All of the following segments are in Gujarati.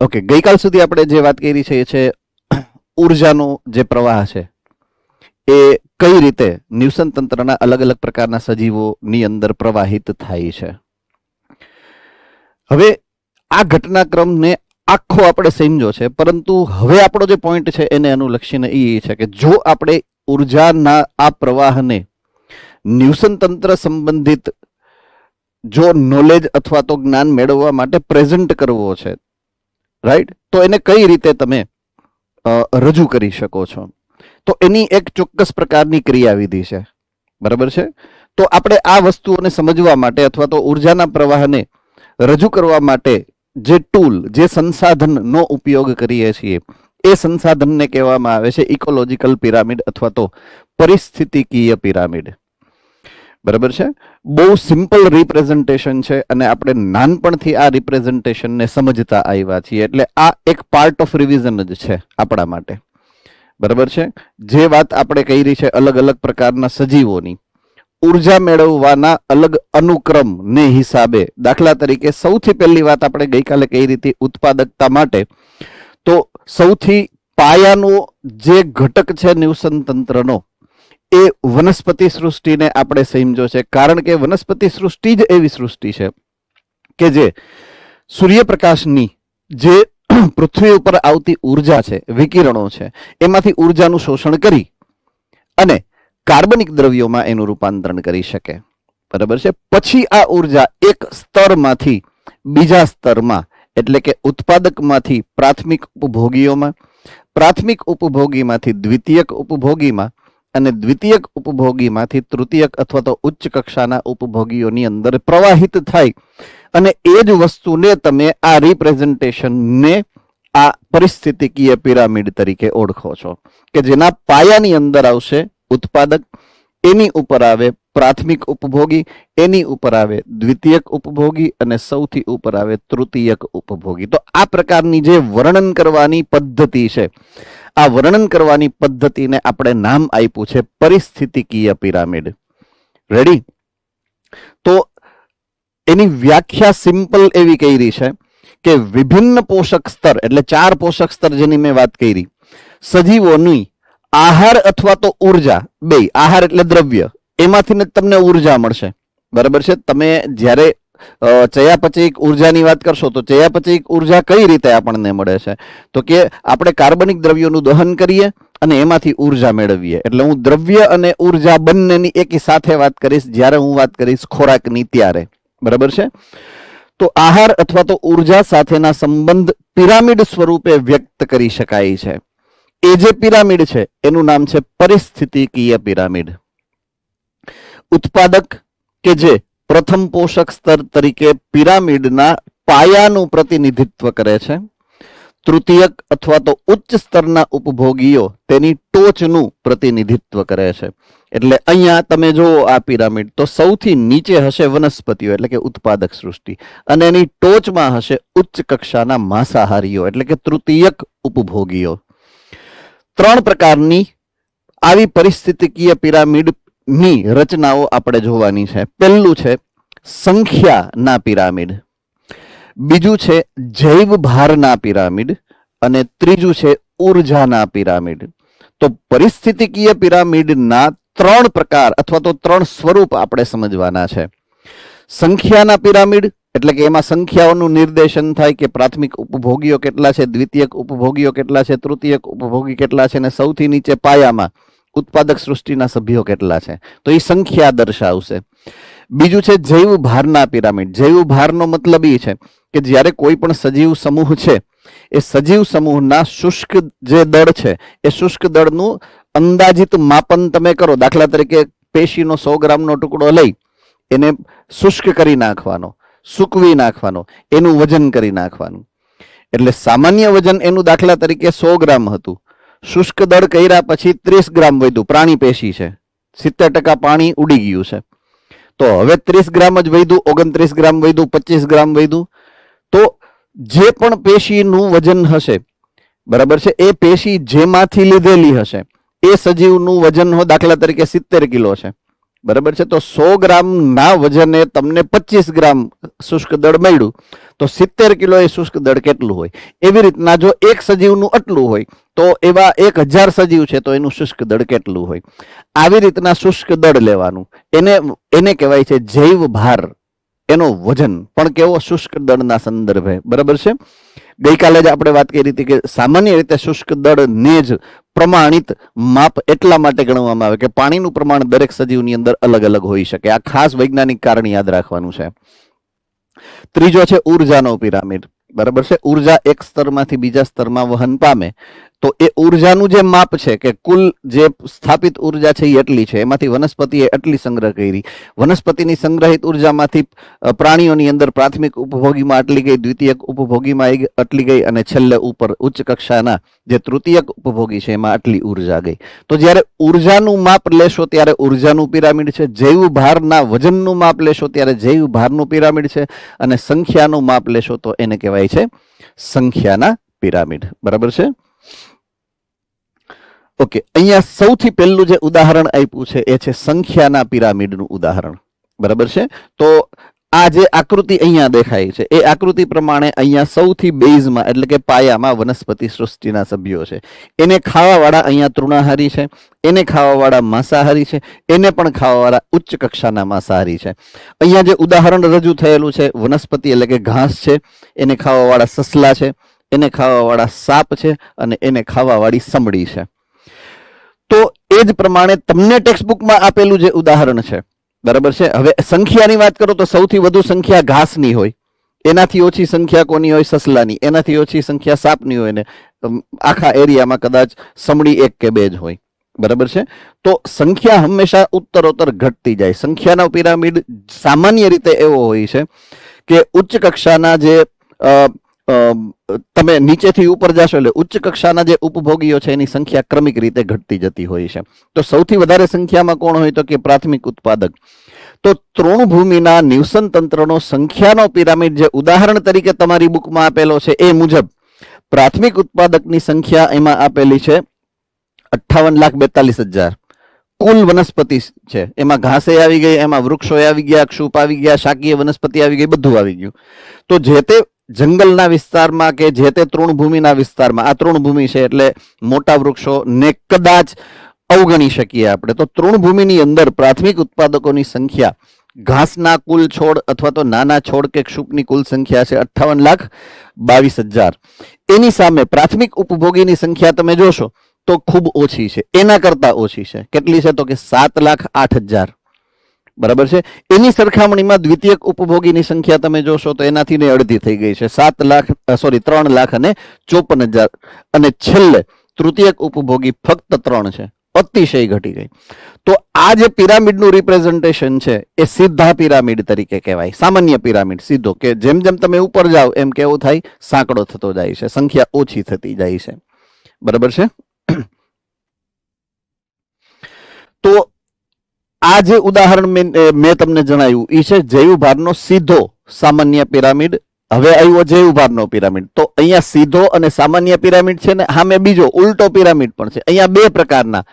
ઓકે, ગઈકાલ સુધી આપણે જે વાત કરી છે એ છે ઉર્જાનો જે પ્રવાહ છે એ કઈ રીતે નિવસન તંત્રના અલગ અલગ પ્રકારના સજીવોની અંદર પ્રવાહિત થાય છે. હવે આ ઘટનાક્રમને આખો આપણે સમજો છે, પરંતુ હવે આપણો જે પોઈન્ટ છે એને અનુલક્ષીને એ છે કે જો આપણે ઉર્જાના આ પ્રવાહને નિવસન તંત્ર સંબંધિત જો નોલેજ અથવા તો જ્ઞાન મેળવવા માટે પ્રેઝન્ટ કરવો છે, રાઈટ, તો એને કઈ રીતે તમે રજૂ કરી શકો છો, તો એની એક ચોક્કસ પ્રકારની ક્રિયાવિધિ છે. બરાબર છે. તો આપણે આ વસ્તુઓને સમજવા માટે અથવા તો ઉર્જાના પ્રવાહને રજૂ કરવા માટે જે ટૂલ, જે સંસાધનનો ઉપયોગ કરીએ છીએ એ સંસાધનને કહેવામાં આવે છે ઇકોલોજીકલ પિરામિડ અથવા તો પરિસ્થિતિકીય પિરામિડ. બરાબર છે. બહુ સિમ્પલ રિપ્રેઝન્ટેશન છે અને આપણે નાનપણથી આ રિપ્રેઝન્ટેશનને સમજતા આવ્યા છીએ, એટલે આ એક પાર્ટ ઓફ રિવિઝન જ છે આપણા માટે. બરાબર છે. જે વાત આપણે કરી છે અલગ અલગ પ્રકારના સજીવોની ઉર્જા મેળવવાના અલગ અનુક્રમ ને હિસાબે, દાખલા તરીકે સૌથી પહેલી વાત આપણે ગઈકાલે કઈ રીતે ઉત્પાદકતા માટે, તો સૌથી પાયાનો જે ઘટક છે નિવસન તંત્રનો એ વનસ્પતિ સૃષ્ટિને આપણે સમજો છે, કારણ કે વનસ્પતિ સૃષ્ટિ જ એવી સૃષ્ટિ છે કે જે સૂર્યપ્રકાશની જે પૃથ્વી ઉપર આવતી ઉર્જા છે, વિકિરણો છે, એમાંથી ઉર્જાનું શોષણ કરી અને કાર્બનિક દ્રવ્યોમાં એનું રૂપાંતરણ કરી શકે. બરાબર છે. પછી આ ઉર્જા એક સ્તરમાંથી બીજા સ્તરમાં, એટલે કે ઉત્પાદકમાંથી પ્રાથમિક ઉપભોગીઓમાં, પ્રાથમિક ઉપભોગીમાંથી દ્વિતીયક ઉપભોગીમાં અને દ્વિતીયક ઉપભોગીમાંથી તૃતીયક અથવા તો ઉચ્ચ કક્ષાના ઉપભોગીઓની અંદર પ્રવાહિત થાય. અને એ જ વસ્તુને તમે આ રિપ્રેઝન્ટેશનને આ પરિસ્થિતિકીય પિરામિડ તરીકે ઓળખો છો, કે જેના પાયાની અંદર આવશે ઉત્પાદક, એની ઉપર આવે પ્રાથમિક ઉપભોગી, એની ઉપર આવે દ્વિતીયક ઉપભોગી અને સૌથી ઉપર આવે તૃતીયક ઉપભોગી. તો આ પ્રકારની જે વર્ણન કરવાની પદ્ધતિ છે, આ વર્ણન કરવાની પદ્ધતિને આપણે નામ આપ્યું છે પરિસ્થિતિકીય પિરામિડ. રેડી? તો એની વ્યાખ્યા સિમ્પલ એવી કરી છે કે વિભિન્ન પોષક સ્તર, એટલે 4 પોષક સ્તર જેની મેં વાત કરી, સજીવોની આહાર અથવા તો ઉર્જા, બે, આહાર એટલે દ્રવ્ય, એમાંથી તમને ઉર્જા મળશે. બરાબર છે. તમે જ્યારે ચયાપચયિક ઉર્જાની વાત કરશો તો ચયાપચયિક ઉર્જા કઈ રીતે આપણને મળે છે, તો કે આપણે કાર્બનિક દ્રવ્યોનું દહન કરીએ અને એમાંથી ઉર્જા મેળવીએ. એટલે હું દ્રવ્ય અને ઉર્જા બંનેની એકી સાથે વાત કરીશ જ્યારે હું વાત કરીશ ખોરાકની ત્યારે. બરાબર છે. તો આહાર અથવા તો ઉર્જા સાથેના સંબંધ પિરામિડ સ્વરૂપે વ્યક્ત કરી શકાય છે. એ જે પિરામિડ છે એનું નામ છે પરિસ્થિતિકીય પિરામિડ. ઉત્પાદક કે જે પ્રથમ પોષક સ્તર તરીકે પિરામિડના પાયાનું પ્રતિનિધિત્વ કરે છે. તૃતીયક અથવા તો ઉચ્ચ સ્તરના ઉપભોગીઓ તેની ટોચનું પ્રતિનિધિત્વ કરે છે. એટલે અહીંયા તમે જુઓ આ પિરામિડ, તો સૌથી નીચે હશે વનસ્પતિઓ એટલે કે ઉત્પાદક સૃષ્ટિ, અને એની ટોચમાં હશે ઉચ્ચ કક્ષાના માંસાહારીઓ એટલે કે તૃતીયક ઉપભોગીઓ. 3 પ્રકારની આવી પરિસ્થિતિકીય પિરામિડની રચનાઓ આપણે જોવાની છે. પહેલું છે સંખ્યાના પિરામિડ, બીજું છે જૈવ ભારના પિરામિડ અને ત્રીજું છે ઉર્જાના પિરામિડ. તો પરિસ્થિતિકીય પિરામિડના 3 પ્રકાર અથવા તો 3 સ્વરૂપ આપણે સમજવાના છે. સંખ્યાના પિરામિડ એટલે કે એમાં સંખ્યાઓનું નિર્દેશન થાય કે પ્રાથમિક ઉપભોગીઓ કેટલા છે, દ્વિતીયક ઉપભોગીઓ કેટલા છે, તૃતીયક ઉપભોગી કેટલા છે, અને સૌથી નીચે પાયામાં ઉત્પાદક સૃષ્ટિના સભ્યો કેટલા છે, તો એ સંખ્યા દર્શાવશે. બીજું છે જૈવ ભારના પિરામિડ. જૈવ ભારનો મતલબ એ છે કે જ્યારે કોઈ પણ સજીવ સમૂહ છે એ સજીવ સમૂહના શુષ્ક જે દળ છે એ શુષ્ક દળનું અંદાજિત માપન તમે કરો. દાખલા તરીકે પેશીનો 100 ગ્રામનો ટુકડો લઈ એને શુષ્ક કરી નાખવાનો, સૂકવી નાખવાનો, એનું વજન કરી નાખવાનું. એટલે સામાન્ય વજન એનું દાખલા તરીકે 100 ગ્રામ હતું, શુષ્ક દળ કર્યા પછી 30 ગ્રામ વધ્યું. પ્રાણી પેશી છે, 70% પાણી ઉડી ગયું છે, તો હવે 30 ગ્રામ જ વધ્યું, 29 ગ્રામ વધ્યું, 25 ગ્રામ વધ્યું. તો જે પણ પેશીનું વજન હશે, બરાબર છે, એ પેશી જેમાંથી લીધેલી હશે એ સજીવનું વજન દાખલા તરીકે 70 કિલો છે, બરાબર છે. તો 100 ગ્રામના વજને તમને 25 ગ્રામ શુષ્ક દળ મળ્યું તો 70 કિલો એ શુષ્ક દળ કેટલું હોય? એવી રીતના જો એક સજીવનું આટલું હોય તો એવા 1000 સજીવ છે તો એનું શુષ્ક દળ કેટલું હોય? આવી રીતના શુષ્ક દળ લેવાનું. એને કહેવાય છે જૈવ ભાર. એનો વજન પણ કેવો? શુષ્ક દળના સંદર્ભે. બરાબર છે. ગઈકાલે જ આપણે વાત કરી હતી કે સામાન્ય રીતે શુષ્ક દળને જ પ્રમાણિત માપ એટલા માટે ગણવામાં આવે કે પાણીનું પ્રમાણ દરેક સજીવની અંદર અલગ અલગ હોઈ શકે. આ ખાસ વૈજ્ઞાનિક કારણ યાદ રાખવાનું છે. ત્રીજો છે ઉર્જાનો પિરામિડ. બરાબર છે. ઉર્જા એક સ્તરમાંથી બીજા સ્તરમાં વહન પામે તો એ ઉર્જાનું જે માપ છે કે કુલ જે સ્થાપિત ઉર્જા છે એ એટલી છે, એમાંથી વનસ્પતિએ એટલી સંગ્રહ કરી. વનસ્પતિની સંગ્રહિત ઉર્જામાંથી પ્રાણીઓની અંદર પ્રાથમિક ઉપભોગીમાં આટલી ગઈ, દ્વિતીયક ઉપભોગીમાં આટલી ગઈ અને છેલ્લે ઉપર ઉચ્ચ કક્ષાના જે તૃતીયક ઉપભોગી છે એમાં આટલી ઉર્જા ગઈ. તો જ્યારે ઉર્જાનું માપ લેશો ત્યારે ઉર્જાનું પિરામિડ છે, જૈવ ભારના વજનનું માપ લેશો ત્યારે જૈવ ભારનું પિરામિડ છે, અને સંખ્યાનું માપ લેશો તો એને કહેવાય છે સંખ્યાના પિરામિડ. બરાબર છે. ઓકે, અહીંયા સૌથી પહેલું જે ઉદાહરણ આપ્યું છે એ છે સંખ્યાના પિરામિડનું ઉદાહરણ. બરાબર છે. તો આ જે આકૃતિ અહીંયા દેખાય છે એ આકૃતિ પ્રમાણે અહીંયા સૌથી બેઝમાં એટલે કે પાયામાં વનસ્પતિ સૃષ્ટિના સભ્યો છે. એને ખાવાવાળા અહીંયા તૃણાહારી છે, એને ખાવાવાળા માંસાહારી છે, એને પણ ખાવાવાળા ઉચ્ચ કક્ષાના માંસાહારી છે. અહીંયા જે ઉદાહરણ રજૂ થયેલું છે વનસ્પતિ એટલે કે ઘાસ છે, એને ખાવાવાળા સસલા છે, એને ખાવાવાળા સાપ છે અને એને ખાવાવાળી સમડી છે. તો એ જ પ્રમાણે તમને ટેક્સ્ટબુકમાં આપેલું જે ઉદાહરણ છે. બરાબર છે. હવે સંખ્યાની વાત કરો તો સૌથી વધુ સંખ્યા ઘાસની હોય, એનાથી ઓછી સંખ્યા કોની હોય? સસલાની. એનાથી ઓછી સંખ્યા સાપની હોય ને આખા એરિયામાં કદાચ સમડી 1 કે 2 જ હોય. બરાબર છે. તો સંખ્યા હંમેશા ઉત્તરોત્તર ઘટતી જાય. સંખ્યાનો પિરામિડ સામાન્ય રીતે એવો હોય છે કે ઉચ્ચ કક્ષાના જે તમે નીચેથી ઉપર જશો એટલે ઉચ્ચ કક્ષાના જે ઉપભોગીઓ છે એની સંખ્યા ક્રમિક રીતે ઘટતી જતી હોય છે. તો સૌથી વધારે સંખ્યામાં કોણ હોય? તો કે પ્રાથમિક ઉત્પાદક. તો તૃણભૂમિના નિવસન તંત્રનો સંખ્યાનો પિરામિડ જે ઉદાહરણ તરીકે તમારી બુકમાં આપેલો છે એ મુજબ પ્રાથમિક ઉત્પાદકની સંખ્યા એમાં આપેલી છે 58,42,000. કુલ વનસ્પતિ છે એમાં ઘાસે આવી ગઈ, એમાં વૃક્ષો આવી ગયા, ક્ષુપ આવી ગયા, શાકીય વનસ્પતિ આવી ગઈ, બધું આવી ગયું. તો જે તે જંગલના વિસ્તારમાં કે જે તે તૃણભૂમિના વિસ્તારમાં, આ તૃણભૂમિ છે એટલે મોટા વૃક્ષો ને કદાચ અવગણી શકીએ આપણે, તો તૃણભૂમિની અંદર પ્રાથમિક ઉત્પાદકોની સંખ્યા ઘાસના કુલ છોડ અથવા તો નાના છોડ કે ક્ષુપની કુલ સંખ્યા છે 58,22,000. એની સામે પ્રાથમિક ઉપભોગીની સંખ્યા તમે જોશો તો ખૂબ ઓછી છે, એના કરતા ઓછી છે. કેટલી છે? તો કે 7,08,000. બરાબર છે. એની સરખામણીમાં દ્વિતીયક ઉપભોગીની સંખ્યા તમે જોશો તો એનાથી ને અડધી થઈ ગઈ છે, 3,54,000. અને છેલ્લે તૃતીયક ઉપભોગી ફક્ત 3 છે, અતિશય ઘટી ગઈ. તો આ જે પિરામિડનું રિપ્રેઝન્ટેશન છે એ સીધા પિરામિડ તરીકે કહેવાય. સામાન્ય પિરામિડ સીધો, કે જેમ જેમ તમે ઉપર જાઓ એમ કેવું થાય? સાંકડો થતો જાય છે, સંખ્યા ઓછી થતી જાય છે. બરાબર છે. તો આ જે ઉદાહરણ મેં તમને જણાવ્યું એ છે જૈવ ભારનો સીધો સામાન્ય પિરામિડ. હવે આવ્યો જૈવ ભારનો પિરામિડ. તો અહીંયા સીધો અને સામાન્ય પિરામિડ છે ને સામે બીજો ઉલટો પિરામિડ પણ છે. અહીંયા 2 પ્રકારના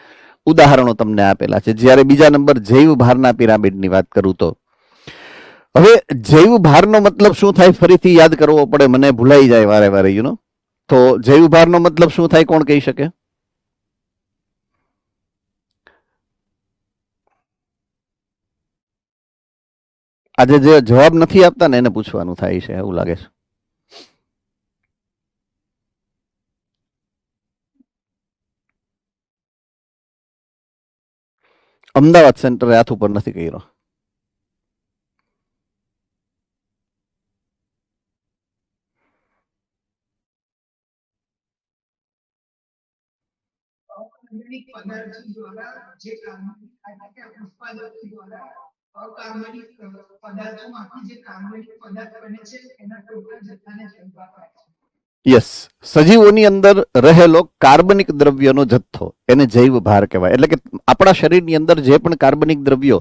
ઉદાહરણો તમને આપેલા છે. જ્યારે બીજા નંબર જૈવ ભારના પિરામિડની વાત કરું તો હવે જૈવ ભારનો મતલબ શું થાય ફરીથી યાદ કરવો પડે, મને ભૂલાઈ જાય વારે વારે તો જૈવ ભારનો મતલબ શું થાય? કોણ કહી શકે? આજે જે જવાબ નથી આપતા ને એને પૂછવાનું થાય છે એવું લાગે છે. અમદાવાદ સેન્ટરે હાથ ઉપર નથી કર્યો. યસ, સજીવોની અંદર રહેલો કાર્બનિક દ્રવ્યનો જથ્થો એને જૈવ ભાર કહેવાય. એટલે કે આપણા શરીરની અંદર જે પણ કાર્બનિક દ્રવ્યો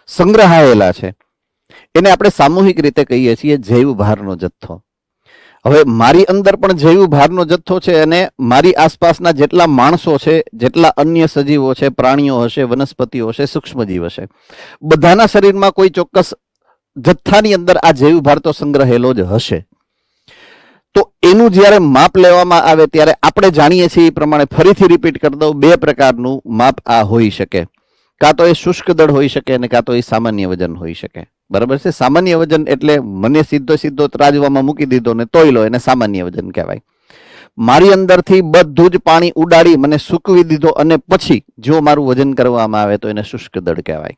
સંગ્રહાયેલા છે એને આપણે સામૂહિક રીતે કહીએ છીએ જૈવ ભારનો જથ્થો. હવે મારી અંદર પણ જૈવ ભારનો જથ્થો છે અને મારી આસપાસના જેટલા માણસો છે, જેટલા અન્ય સજીવો છે, પ્રાણીઓ હશે, વનસ્પતિઓ હશે, સૂક્ષ્મજીવ હશે, બધાના શરીરમાં કોઈ ચોક્કસ જથ્થાની અંદર આ જૈવ ભાર તો સંગ્રહેલો જ હશે. તો એનું જ્યારે માપ લેવામાં આવે ત્યારે આપણે જાણીએ છીએ એ પ્રમાણે ફરીથી રિપીટ કરી દઉં, બે પ્રકારનું માપ આ હોઈ શકે. કાં તો એ શુષ્ક દળ હોઈ શકે અને કાં તો એ સામાન્ય વજન હોઈ શકે. બરાબર છે. સામાન્ય વજન એટલે મને સીધો ત્રાજવામાં મૂકી દીધો ને તોય લો, એને સામાન્ય વજન કહેવાય. મારી અંદરથી બધું જ પાણી ઉડાડી મને સૂકવી દીધો અને પછી જો મારું વજન કરવામાં આવે તો એને શુષ્ક દળ કહેવાય.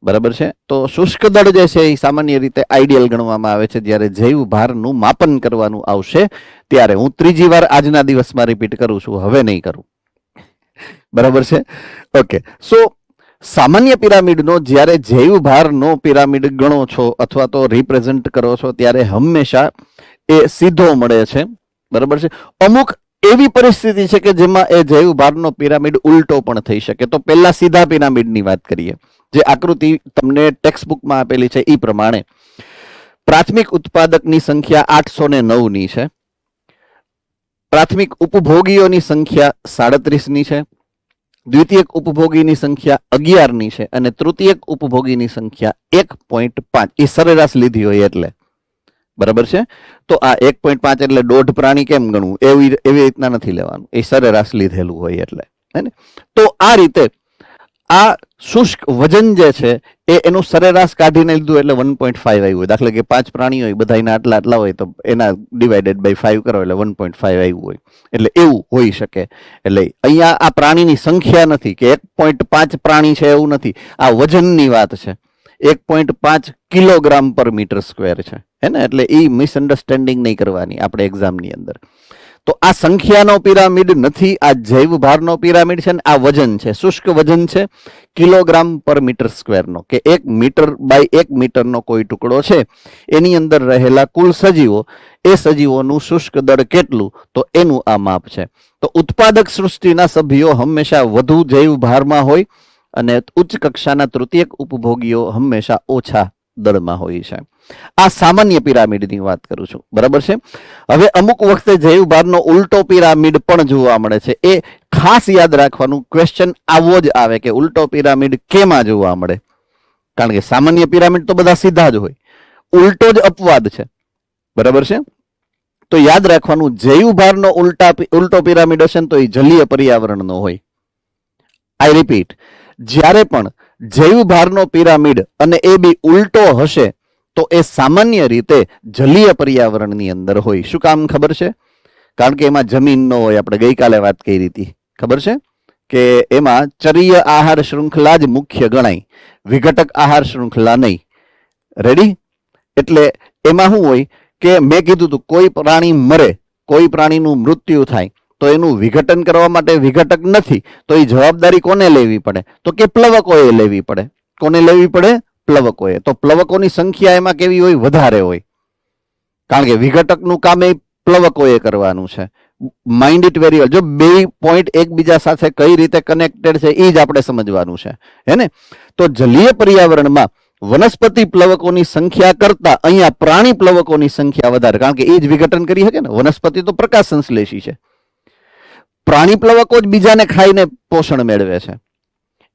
બરાબર છે. તો શુષ્ક દળ જે છે એ સામાન્ય રીતે આઈડિયલ ગણવામાં આવે છે. જ્યારે જૈવ ભારનું માપન કરવાનું આવશે ત્યારે, હું ત્રીજી વાર આજના દિવસમાં રિપીટ કરું છું, હવે નહીં કરું. બરાબર છે. ઓકે. સો સામાન્ય પિરામિડનો જ્યારે જૈવ ભારનો પિરામિડ ગણો છો અથવા તો રિપ્રેઝન્ટ કરો છો ત્યારે હંમેશા એ સીધો મળે છે. બરાબર છે. અમુક એવી પરિસ્થિતિ છે કે જેમાં એ જૈવ ભારનો પિરામિડ ઉલટો પણ થઈ શકે. તો પહેલા સીધા પિરામિડની વાત કરીએ. જે આકૃતિ તમને ટેક્સ્ટબુકમાં આપેલી છે એ પ્રમાણે પ્રાથમિક ઉત્પાદકની સંખ્યા 809 ની છે, પ્રાથમિક ઉપભોગીઓની સંખ્યા 37 ની છે, દ્વિતીયક ઉપભોગીની સંખ્યા 11 ની છે અને તૃતીયક ઉપભોગીની સંખ્યા 1.5. એ સરેરાશ લીધી હોય એટલે. બરાબર છે. તો આ 1.5 એટલે દોઢ પ્રાણી કેમ ગણવું, એવી રીતના નથી લેવાનું, એ સરેરાશ લીધેલું હોય એટલે. હે ને? તો આ રીતે આ શુષ્ક વજન જે છે એ એનું સરેરાશ કાઢીને લીધું એટલે 1.5 આવ્યું હોય. દાખલા કે 5 પ્રાણીઓ હોય, બધાના આટલા હોય તો એના ડિવાઇડેડ બાય 5 કરો એટલે 1.5 આવ્યું હોય. એટલે એવું હોઈ શકે. એટલે અહીંયા આ પ્રાણીની સંખ્યા નથી કે 1.5 પ્રાણી છે એવું નથી, આ વજનની વાત છે. 1.5 કિલોગ્રામ પર મીટર સ્ક્વેર છે. હે ને? એટલે એ મિસઅન્ડરસ્ટેન્ડિંગ નહીં કરવાની આપણે એક્ઝામની અંદર. તો આ સંખ્યાનો પિરામિડ નથી, આ જૈવ ભારનો પિરામિડ છે ને આ વજન છે, શુષ્ક વજન છે કિલોગ્રામ પર મીટર સ્ક્વેરનો, કે 1 મીટર બાય 1 મીટરનો કોઈ ટુકડો છે એની અંદર રહેલા કુલ સજીવો, એ સજીવોનું શુષ્ક દળ કેટલું, તો એનું આ માપ છે. તો ઉત્પાદક સૃષ્ટિના સભ્યો હંમેશા વધુ જૈવ ભારમાં હોય અને ઉચ્ચ કક્ષાના તૃતીયક ઉપભોગીઓ હંમેશા ઓછા દળમાં હોય છે. આ સામાન્ય પિરામિડની વાત કરું છું. બરાબર છે. હવે અમુક વખતે જૈવ ભારનો ઉલટો પિરામિડ પણ જોવા મળે છે. એ ખાસ યાદ રાખવાનું, ક્વેશ્ચન આવો જ આવે કે ઉલટો પિરામિડ કેમાં જોવા મળે. કારણ કે સામાન્ય પિરામિડ તો બધા સીધા જ હોય, ઉલટો જ અપવાદ છે. બરાબર છે. તો યાદ રાખવાનું, જૈવ ભારનો ઉલટો પિરામિડ હશે ને તો એ જલીય પર્યાવરણનો હોય. આઈ રિપીટ, જ્યારે પણ જૈવ ભારનો પિરામિડ અને એ બી ઉલટો હશે તો એ સામાન્ય રીતે જલીય પર્યાવરણની અંદર હોય. શું કામ ખબર છે? કારણ કે એમાં જમીન ન હોય. આપણે ગઈકાલે વાત કરી હતી, ખબર છે કે એમાં ચરીય આહાર શૃંખલા જ મુખ્ય ગણાય, વિઘટક આહાર શૃંખલા નહીં. રેડી? એટલે એમાં શું હોય કે મેં કીધું હતું, કોઈ પ્રાણી મરે, કોઈ પ્રાણીનું મૃત્યુ થાય તો એનું વિઘટન કરવા માટે વિઘટક નથી, તો એ જવાબદારી કોને લેવી પડે? તો કે પ્લવકોએ લેવી પડે. કોને લેવી પડે? પ્લવકોએ. તો પ્લવકોની સંખ્યા એમાં કેવી હોય? વધારે હોય. કારણ કે વિઘટકનું કામ એ પ્લવકોએ કરવાનું છે. Mind it very well. જો બે પોઈન્ટ એકબીજા સાથે કઈ રીતે કનેક્ટેડ છે એ જ આપણે સમજવાનું છે. હે ને? તો જલીય પર્યાવરણમાં વનસ્પતિ પ્લવકોની સંખ્યા કરતા અહીંયા પ્રાણી પ્લવકોની સંખ્યા વધારે, કારણ કે એ જ વિઘટન કરી શકે ને. વનસ્પતિ તો પ્રકાશ સંશ્લેષી છે, પ્રાણી પ્લવકો જ બીજાને ખાઈને પોષણ મેળવે છે.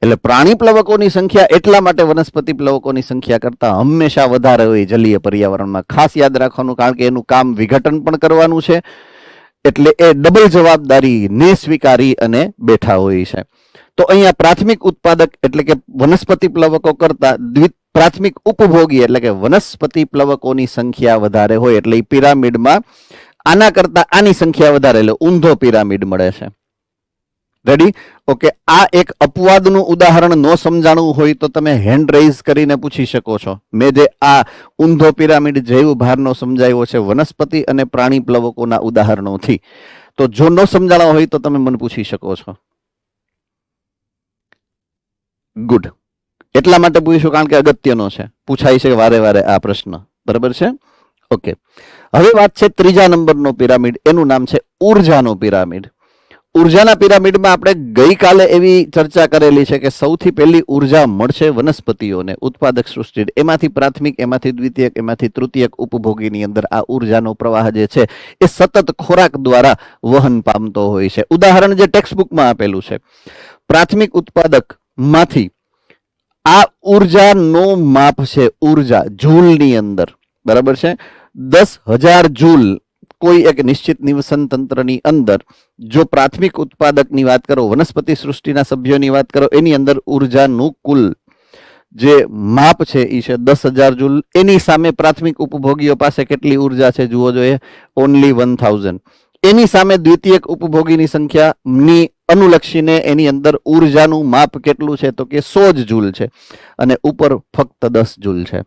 એટલે પ્રાણી પ્લવકોની સંખ્યા એટલા માટે વનસ્પતિ પ્લવકોની સંખ્યા કરતા હંમેશા વધારે હોય જલીય પર્યાવરણમાં. ખાસ યાદ રાખવાનું, કારણ કે એનું કામ વિઘટન પણ કરવાનું છે. એટલે એ ડબલ જવાબદારી ને સ્વીકારી અને બેઠા હોય છે. તો અહીંયા પ્રાથમિક ઉત્પાદક એટલે કે વનસ્પતિ પ્લવકો કરતા પ્રાથમિક ઉપભોગી એટલે કે વનસ્પતિ પ્લવકોની સંખ્યા વધારે હોય. એટલે એ પિરામિડમાં આના કરતા આની સંખ્યા વધારે, એટલે ઊંધો પિરામિડ મળે છે. રેડી? ઓકે. આ એક અપવાદનું ઉદાહરણ ન સમજાણું હોય તો તમે હેન્ડ રેઇઝ કરીને પૂછી શકો છો. મેં જે આ ઊંધો પિરામિડ જૈવ ભારનો સમજાવ્યો છે વનસ્પતિ અને પ્રાણી પ્લવકોના ઉદાહરણોથી, તો જો ન સમજાણો હોય તો તમે મને પૂછી શકો છો. ગુડ. એટલા માટે પૂછ્યું કારણ કે અગત્યનો છે, પૂછાય છે વારે વારે આ પ્રશ્ન. બરાબર છે? ઓકે. હવે વાત છે ત્રીજા નંબરનો પિરામિડ, એનું નામ છે ઉર્જાનો પિરામિડ. ઉર્જાના પિરામિડમાં આપણે ગઈકાલે એવી ચર્ચા કરેલી છે કે સૌથી પહેલી ઉર્જા મળશે વનસ્પતિઓને, ઉત્પાદક સૃષ્ટિ, એમાંથી પ્રાથમિક, એમાંથી દ્વિતીયક, એમાંથી તૃતીયક ઉપભોગીની અંદર આ ઉર્જાનો પ્રવાહ જે છે એ સતત ખોરાક દ્વારા વહન પામતો હોય છે. ઉદાહરણ જે ટેક્સ્ટબુકમાં આપેલું છે, પ્રાથમિક ઉત્પાદક માંથી આ ઉર્જાનો માપ છે, ઉર્જા જૂલની અંદર, બરાબર છે, 10,000 જૂલ કોઈ એક નિશ્ચિત નિવસન તંત્રની અંદર. જો પ્રાથમિક ઉત્પાદકની વાત કરો, વનસ્પતિ સૃષ્ટિના સભ્યોની વાત કરો, એની અંદર ઉર્જાનું કુલ જે માપ છે એ છે 10,000 જૂલ. એની સામે પ્રાથમિક ઉપભોગીઓ પાસે કેટલી ઉર્જા છે જુઓ જોઈએ, ઓનલી 1,000. એની સામે દ્વિતીયક ઉપભોગીની સંખ્યાની અનુલક્ષીને એની અંદર ઉર્જાનું માપ કેટલું છે તો કે 100 જ જૂલ છે, અને ઉપર ફક્ત 10 જૂલ છે.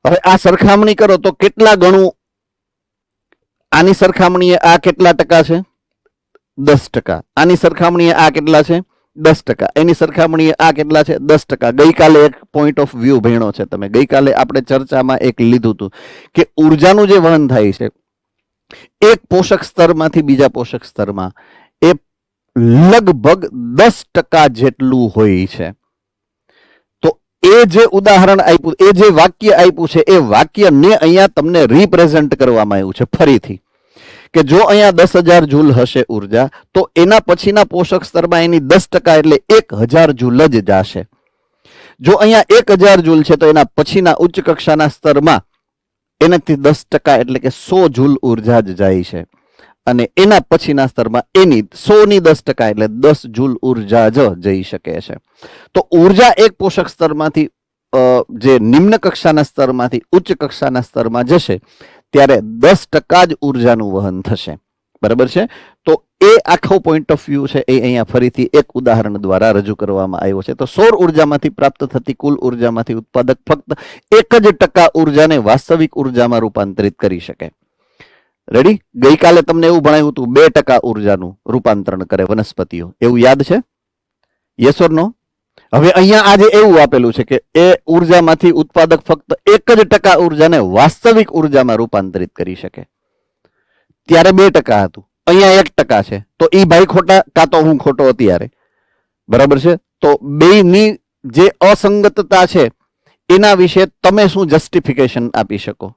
હવે આ સરખામણી કરો તો કેટલા ગણું આની સરખામણીએ આ કેટલા ટકા છે? 10%. આની સરખામણીએ આ કેટલા છે? 10%. એની સરખામણીએ આ કેટલા છે? 10%. ગઈકાલે એક પોઈન્ટ ઓફ વ્યૂ ભણ્યો છે તમે, ગઈકાલે આપણે ચર્ચામાં એક લીધું હતું કે ઉર્જાનું જે વહન થાય છે એક પોષક સ્તરમાંથી બીજા પોષક સ્તરમાં એ લગભગ 10% જેટલું હોય છે. તો એ જે ઉદાહરણ આપ્યું, એ જે વાક્ય આપ્યું છે, એ વાક્યને અહીંયા તમને રિપ્રેઝન્ટ કરવામાં આવ્યું છે ફરીથી, કે જો અહીંયા 10,000 જૂલ હશે ઉર્જા, તો એના પછીના પોષક સ્તરમાં એની 10% એટલે 1,000 જૂલ જ જશે. જો અહીંયા 1,000 જૂલ છે તો એના પછીના ઉચ્ચ કક્ષાના સ્તરમાં એનાથી 10% એટલે કે 100 જૂલ ઉર્જા જ જાય છે, અને એના પછીના સ્તરમાં એની 100 ની 10% એટલે 10 જૂલ ઉર્જા જ જઈ શકે છે. તો ઉર્જા એક પોષક સ્તરમાંથી જે નિમ્ન કક્ષાના સ્તરમાંથી ઉચ્ચ કક્ષાના સ્તરમાં જશે ત્યારે 10% જ ઉર્જાનું વહન થશે, બરાબર છે. તો એ આખો પોઈન્ટ ઓફ વ્યૂ છે એ અહીંયા ફરીથી એક ઉદાહરણ દ્વારા રજૂ કરવામાં આવ્યો છે. તો સૌર ઉર્જામાંથી પ્રાપ્ત થતી કુલ ઉર્જામાંથી ઉત્પાદક ફક્ત 1% ઉર્જાને વાસ્તવિક ઉર્જામાં રૂપાંતરિત કરી શકે. રેડી? ગઈકાલે તમને એવું ભણાવ્યું હતું 2% ઉર્જાનું રૂપાંતરણ કરે વનસ્પતિઓ, એવું યાદ છે? યસ ઓર નો? હવે અહીંયા આજે એવું આપેલું છે કે એ ઉર્જામાંથી ઉત્પાદક ફક્ત 1% ઉર્જાને વાસ્તવિક ઉર્જામાં રૂપાંતરિત કરી શકે. ત્યારે 2% હતું, અહીંયા 1% છે. તો ઈ ભાઈ ખોટા કાં તો હું ખોટો અત્યારે, બરાબર છે. તો બેયની જે અસંગતતા છે એના વિશે તમે શું જસ્ટિફિકેશન આપી શકો?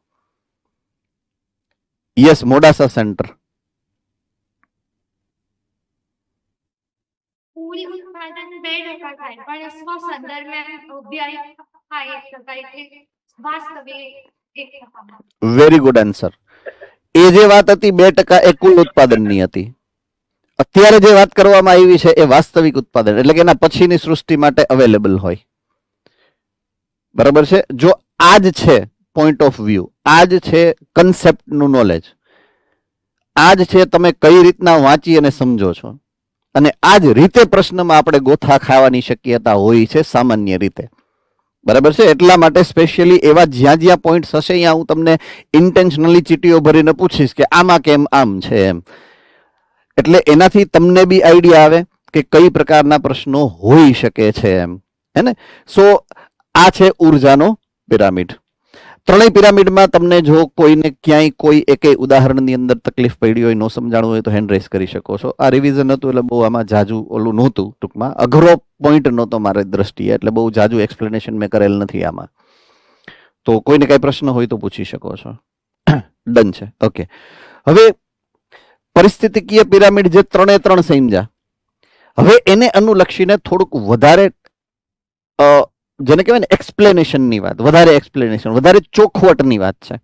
Yes, Modasa centre. પૂરી ઉત્પાદન 2% થાય, પણ સ્વ સંદર્ભમાં વ્યય થાય 1%, એટલે વાસ્તવિક 1%. Very good answer. એ જે વાત હતી 2% એ કુલ ઉત્પાદનની હતી. અત્યારે જે વાત કરવામાં આવી છે એ વાસ્તવિક ઉત્પાદન, એટલે કે એના પછીની સૃષ્ટિ માટે અવેલેબલ હોય, બરાબર છે. જો આ જ છે પોઈન્ટ ઓફ વ્યૂ, આ જ છે કન્સેપ્ટનું નોલેજ, આ જ છે તમે કઈ રીતના વાંચી અને સમજો છો, અને આ જ રીતે પ્રશ્નમાં આપણે ગોથા ખાવાની શક્યતા હોય છે સામાન્ય રીતે, બરાબર છે. એટલા માટે સ્પેશિયલી એવા જ્યાં જ્યાં પોઈન્ટ્સ હશે અહીંયા હું તમને ઇન્ટેન્શનલી ચીટીઓ ભરીને પૂછીશ કે આમાં કેમ આમ છે એમ, એટલે એનાથી તમને બી આઈડિયા આવે કે કઈ પ્રકારના પ્રશ્નો હોઈ શકે છે એમ, હે ને. સો આ છે ઉર્જાનો પિરામિડ. ત્રણેય પિરામિડમાં તમને જો કોઈને ક્યાંય કોઈ એકેય ઉદાહરણની અંદર તકલીફ પડી હોય, ન સમજાણું હોય તો હેન્ડ રેસ કરી શકો છો. આ રિવિઝન હતું એટલે બહુ આમાં જાજુ ઓલું નહોતું, ટૂંકમાં અઘરો પોઈન્ટ નહોતો મારી દ્રષ્ટિએ, એટલે બહુ જાજુ એક્સપ્લેનેશન મેં કરેલ નથી આમાં. તો કોઈને કઈ પ્રશ્ન હોય તો પૂછી શકો છો. ડન છે, ઓકે. હવે પરિસ્થિતિકીય પિરામિડ જે 3 સમજ્યા, હવે એને અનુલક્ષીને થોડુંક વધારે જેને કહેવાય ને એક્સપ્લેનેશનની વાત, વધારે એક્સપ્લેનેશન, વધારે ચોખવટની વાત છે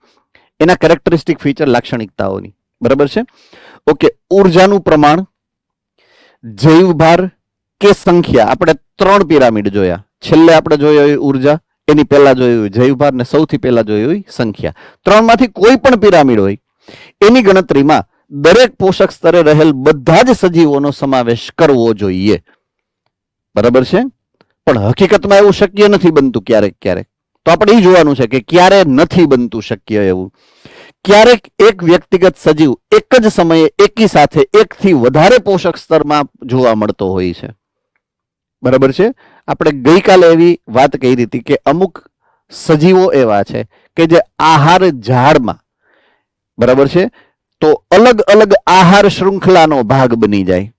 એના કેરેક્ટરિસ્ટિક ફીચર, લાક્ષણિકતાઓની, બરાબર છે. ઓકે, ઉર્જાનું પ્રમાણ, જૈવભાર કે સંખ્યા. આપણે 3 પિરામિડ જોયા. છેલ્લે આપણે જોયો ઉર્જા, એની પહેલા જોયું જૈવભાર, ને સૌથી પહેલા જોયું સંખ્યા. 3 માંથી કોઈ પણ પિરામિડ હોય એની ગણતરીમાં દરેક પોષક સ્તરે રહેલ બધા જ સજીવોનો સમાવેશ કરવો જોઈએ, બરાબર છે. પણ હકીકતમાં એવું શક્ય નથી બનતું ક્યારેક ક્યારેક. તો આપણે એ જોવાનું છે કે ક્યારે નથી બનતું શક્ય એવું. ક્યારેક એક વ્યક્તિગત સજીવ એક જ સમયે એકી સાથે એકથી વધારે પોષક સ્તરમાં જોવા મળતો હોય છે, બરાબર છે. આપણે ગઈકાલે એવી વાત કહી હતી કે અમુક સજીવો એવા છે કે જે આહાર ઝાડમાં, બરાબર છે, તો અલગ અલગ આહાર શૃંખલાનો ભાગ બની જાય,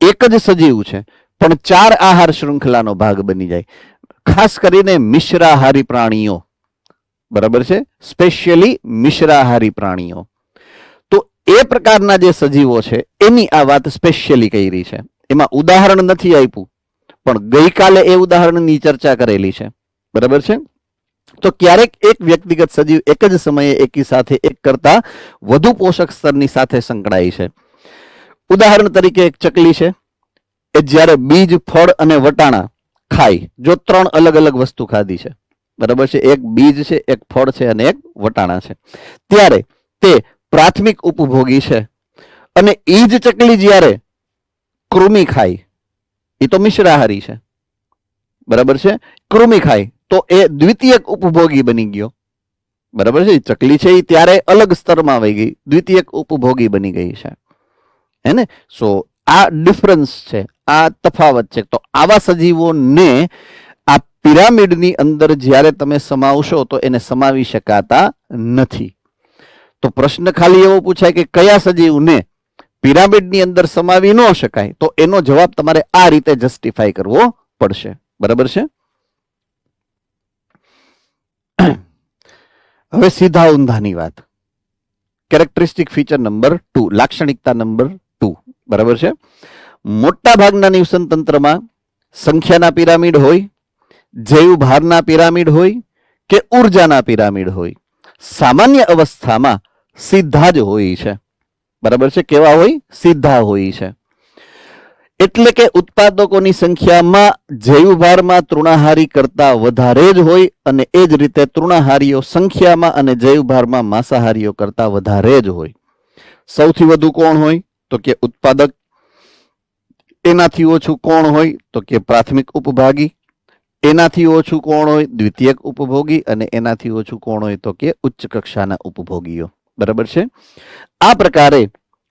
એક જ સજીવ છે પણ 4 આહાર શૃંખલાનો ભાગ બની જાય, ખાસ કરીને મિશ્રાહારી પ્રાણીઓ, બરાબર છે, સ્પેશિયલી મિશ્રાહારી પ્રાણીઓ. તો એ પ્રકારના જે સજીવો છે એની આ વાત સ્પેશિયલી કરી છે. એમાં ઉદાહરણ નથી આપ્યું, પણ ગઈકાલે એ ઉદાહરણની ચર્ચા કરેલી છે, બરાબર છે. તો ક્યારેક એક વ્યક્તિગત સજીવ એક જ સમયે એકી સાથે એક કરતા વધુ પોષક સ્તરની સાથે સંકળાય છે. ઉદાહરણ તરીકે એક ચકલી છે, એ જ્યારે બીજ, ફળ અને વટાણા ખાય, જો 3 અલગ અલગ વસ્તુ ખાધી છે, બરાબર છે, એક બીજ છે, એક ફળ છે અને એક વટાણા છે, ત્યારે તે પ્રાથમિક ઉપભોગી છે. અને એ જ ચકલી જ્યારે કૃમિ ખાય, એ તો મિશ્રાહારી છે, બરાબર છે, કૃમિ ખાય તો એ દ્વિતીયક ઉપભોગી બની ગયો, બરાબર છે. ચકલી છે એ ત્યારે અલગ સ્તરમાં આવી ગઈ, દ્વિતીયક ઉપભોગી બની ગઈ છે, હે ને. સો આ ડિફરન્સ છે, આ તફાવત છે. તો આવા સજીવોને આ પિરામિડની અંદર જ્યારે તમે સમાવશો તો એને સમાવી શકાતા નથી. તો પ્રશ્ન ખાલી એવો પૂછાય કે કયા સજીવને પિરામિડની અંદર સમાવી ન શકાય, તો એનો જવાબ તમારે આ રીતે જસ્ટિફાઈ કરવો પડશે, બરાબર છે. હવે સીધા ઊંધાની વાત, કેરેક્ટરિસ્ટિક ફીચર નંબર 2, લાક્ષણિકતા નંબર 2, બરાબર છે. મોટા ભાગના નિવસન તંત્રમાં સંખ્યાના પિરામિડ હોય, જૈવ ભારના પિરામિડ હોય કે ઉર્જાના પિરામિડ હોય, સામાન્ય અવસ્થામાં સીધા જ હોય છે, બરાબર છે. કેવા હોય? સીધા હોય છે. એટલે કે ઉત્પાદકોની સંખ્યામાં જૈવભારમાં તૃણાહારી કરતા વધારે જ હોય, અને એ જ રીતે તૃણાહારીઓ સંખ્યામાં અને જૈવભારમાં માંસાહારીઓ કરતા વધારે જ હોય. સૌથી વધુ કોણ હોય? તો કે ઉત્પાદક. એનાથી ઓછું કોણ હોય? તો કે પ્રાથમિક ઉપભાગી. એનાથી ઓછું કોણ હોય? દ્વિતીયક ઉપભોગી. અને એનાથી ઓછું કોણ હોય? તો કે ઉચ્ચ કક્ષાના ઉપભોગીઓ, બરાબર છે. આ પ્રકારે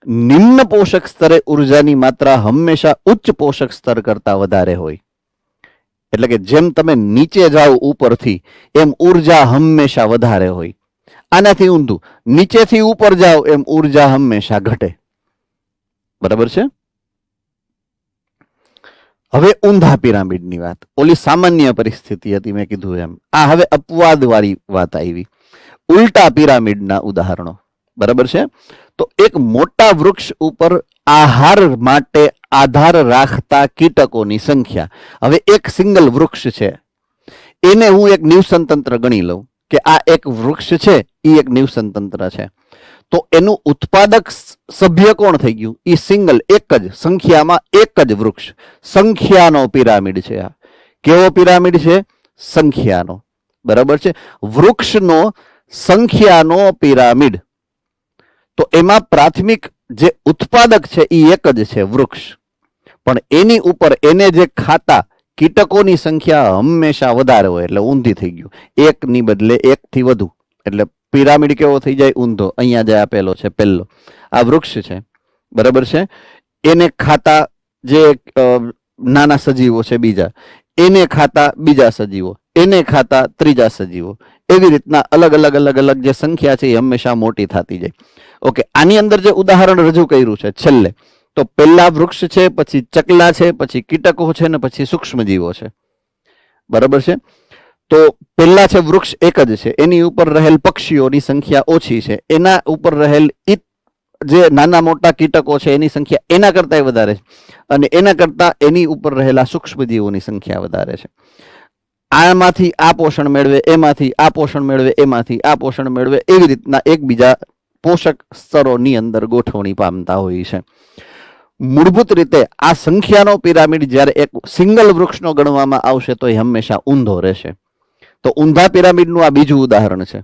નિમ્ન પોષક સ્તરે ઉર્જાની માત્રા હંમેશા ઉચ્ચ પોષક સ્તર કરતા વધારે હોય. એટલે કે જેમ તમે નીચે જાઓ ઉપરથી, એમ ઉર્જા હંમેશા વધારે હોય. આનાથી ઊંધું, નીચેથી ઉપર જાઓ એમ ઉર્જા હંમેશા ઘટે, બરાબર છે. હવે ઊંધા પિરામિડની વાત, ઓલી સામાન્ય પરિસ્થિતિ હતી મેં કીધું એમ. આ હવે અપવાદ વાળી વાત આવી, ઉલટા પિરામિડના ઉદાહરણો, બરાબર છે. તો એક મોટા વૃક્ષ ઉપર આહાર માટે આધાર રાખતા કીટકોની સંખ્યા, હવે એક સિંગલ વૃક્ષ છે, એને હું એક નિવસન તંત્ર ગણી લઉં કે આ એક વૃક્ષ છે, એ એક નિવસન તંત્ર છે. તો એનું ઉત્પાદક સભ્ય કોણ થઈ ગયું? એ સિંગલ, એક જ સંખ્યામાં એક જ વૃક્ષ. સંખ્યાનો પિરામિડ છે આ. કેવો પિરામિડ છે? સંખ્યાનો, બરાબર છે. વૃક્ષનો સંખ્યાનો પિરામિડ. તો એમાં પ્રાથમિક જે ઉત્પાદક છે એ એક જ છે, વૃક્ષ. પણ એની ઉપર એને જે ખાતા કીટકોની સંખ્યા હંમેશા વધારે હોય, એટલે ઊંધી થઈ ગયું. એકની બદલે એકથી વધુ, એટલે પિરામિડ કેવો થઈ જાય? ઊંધો. અહીંયા જે આપેલો છે પહેલો, આ વૃક્ષ છે, બરાબર છે. એને ખાતા જે નાના સજીવો છે બીજા, એને ખાતા બીજા સજીવો, એને ખાતા ત્રીજા સજીવો, એવી રીતના અલગ અલગ અલગ અલગ જે સંખ્યા છે એ હંમેશા મોટી થતી જાય. ઓકે, આની અંદર જે ઉદાહરણ રજૂ કર્યું છે છેલ્લે, તો પહેલા વૃક્ષ છે, પછી ચકલા છે, પછી કીટકો છે, ને પછી સૂક્ષ્મજીવો છે, બરાબર છે. તો પહેલા છે વૃક્ષ એક જ છે, એની ઉપર રહેલ પક્ષીઓની સંખ્યા ઓછી છે, એના ઉપર રહેલ જે નાના મોટા કીટકો છે એની સંખ્યા એના કરતા વધારે છે, અને એના કરતા એની ઉપર રહેલા સૂક્ષ્મજીવોની સંખ્યા વધારે છે. આમાંથી આ પોષણ મેળવે, એમાંથી આ પોષણ મેળવે, એમાંથી આ પોષણ મેળવે, એવી રીતના એકબીજા પોષક સ્તરોની અંદર ગોઠવણી પામતા હોય છે. મૂળભૂત રીતે આ સંખ્યાનો પિરામિડ જ્યારે એક સિંગલ વૃક્ષનો ગણવામાં આવશે તો એ હંમેશા ઊંધો રહેશે. તો ઊંધા પિરામિડનું આ બીજું ઉદાહરણ છે.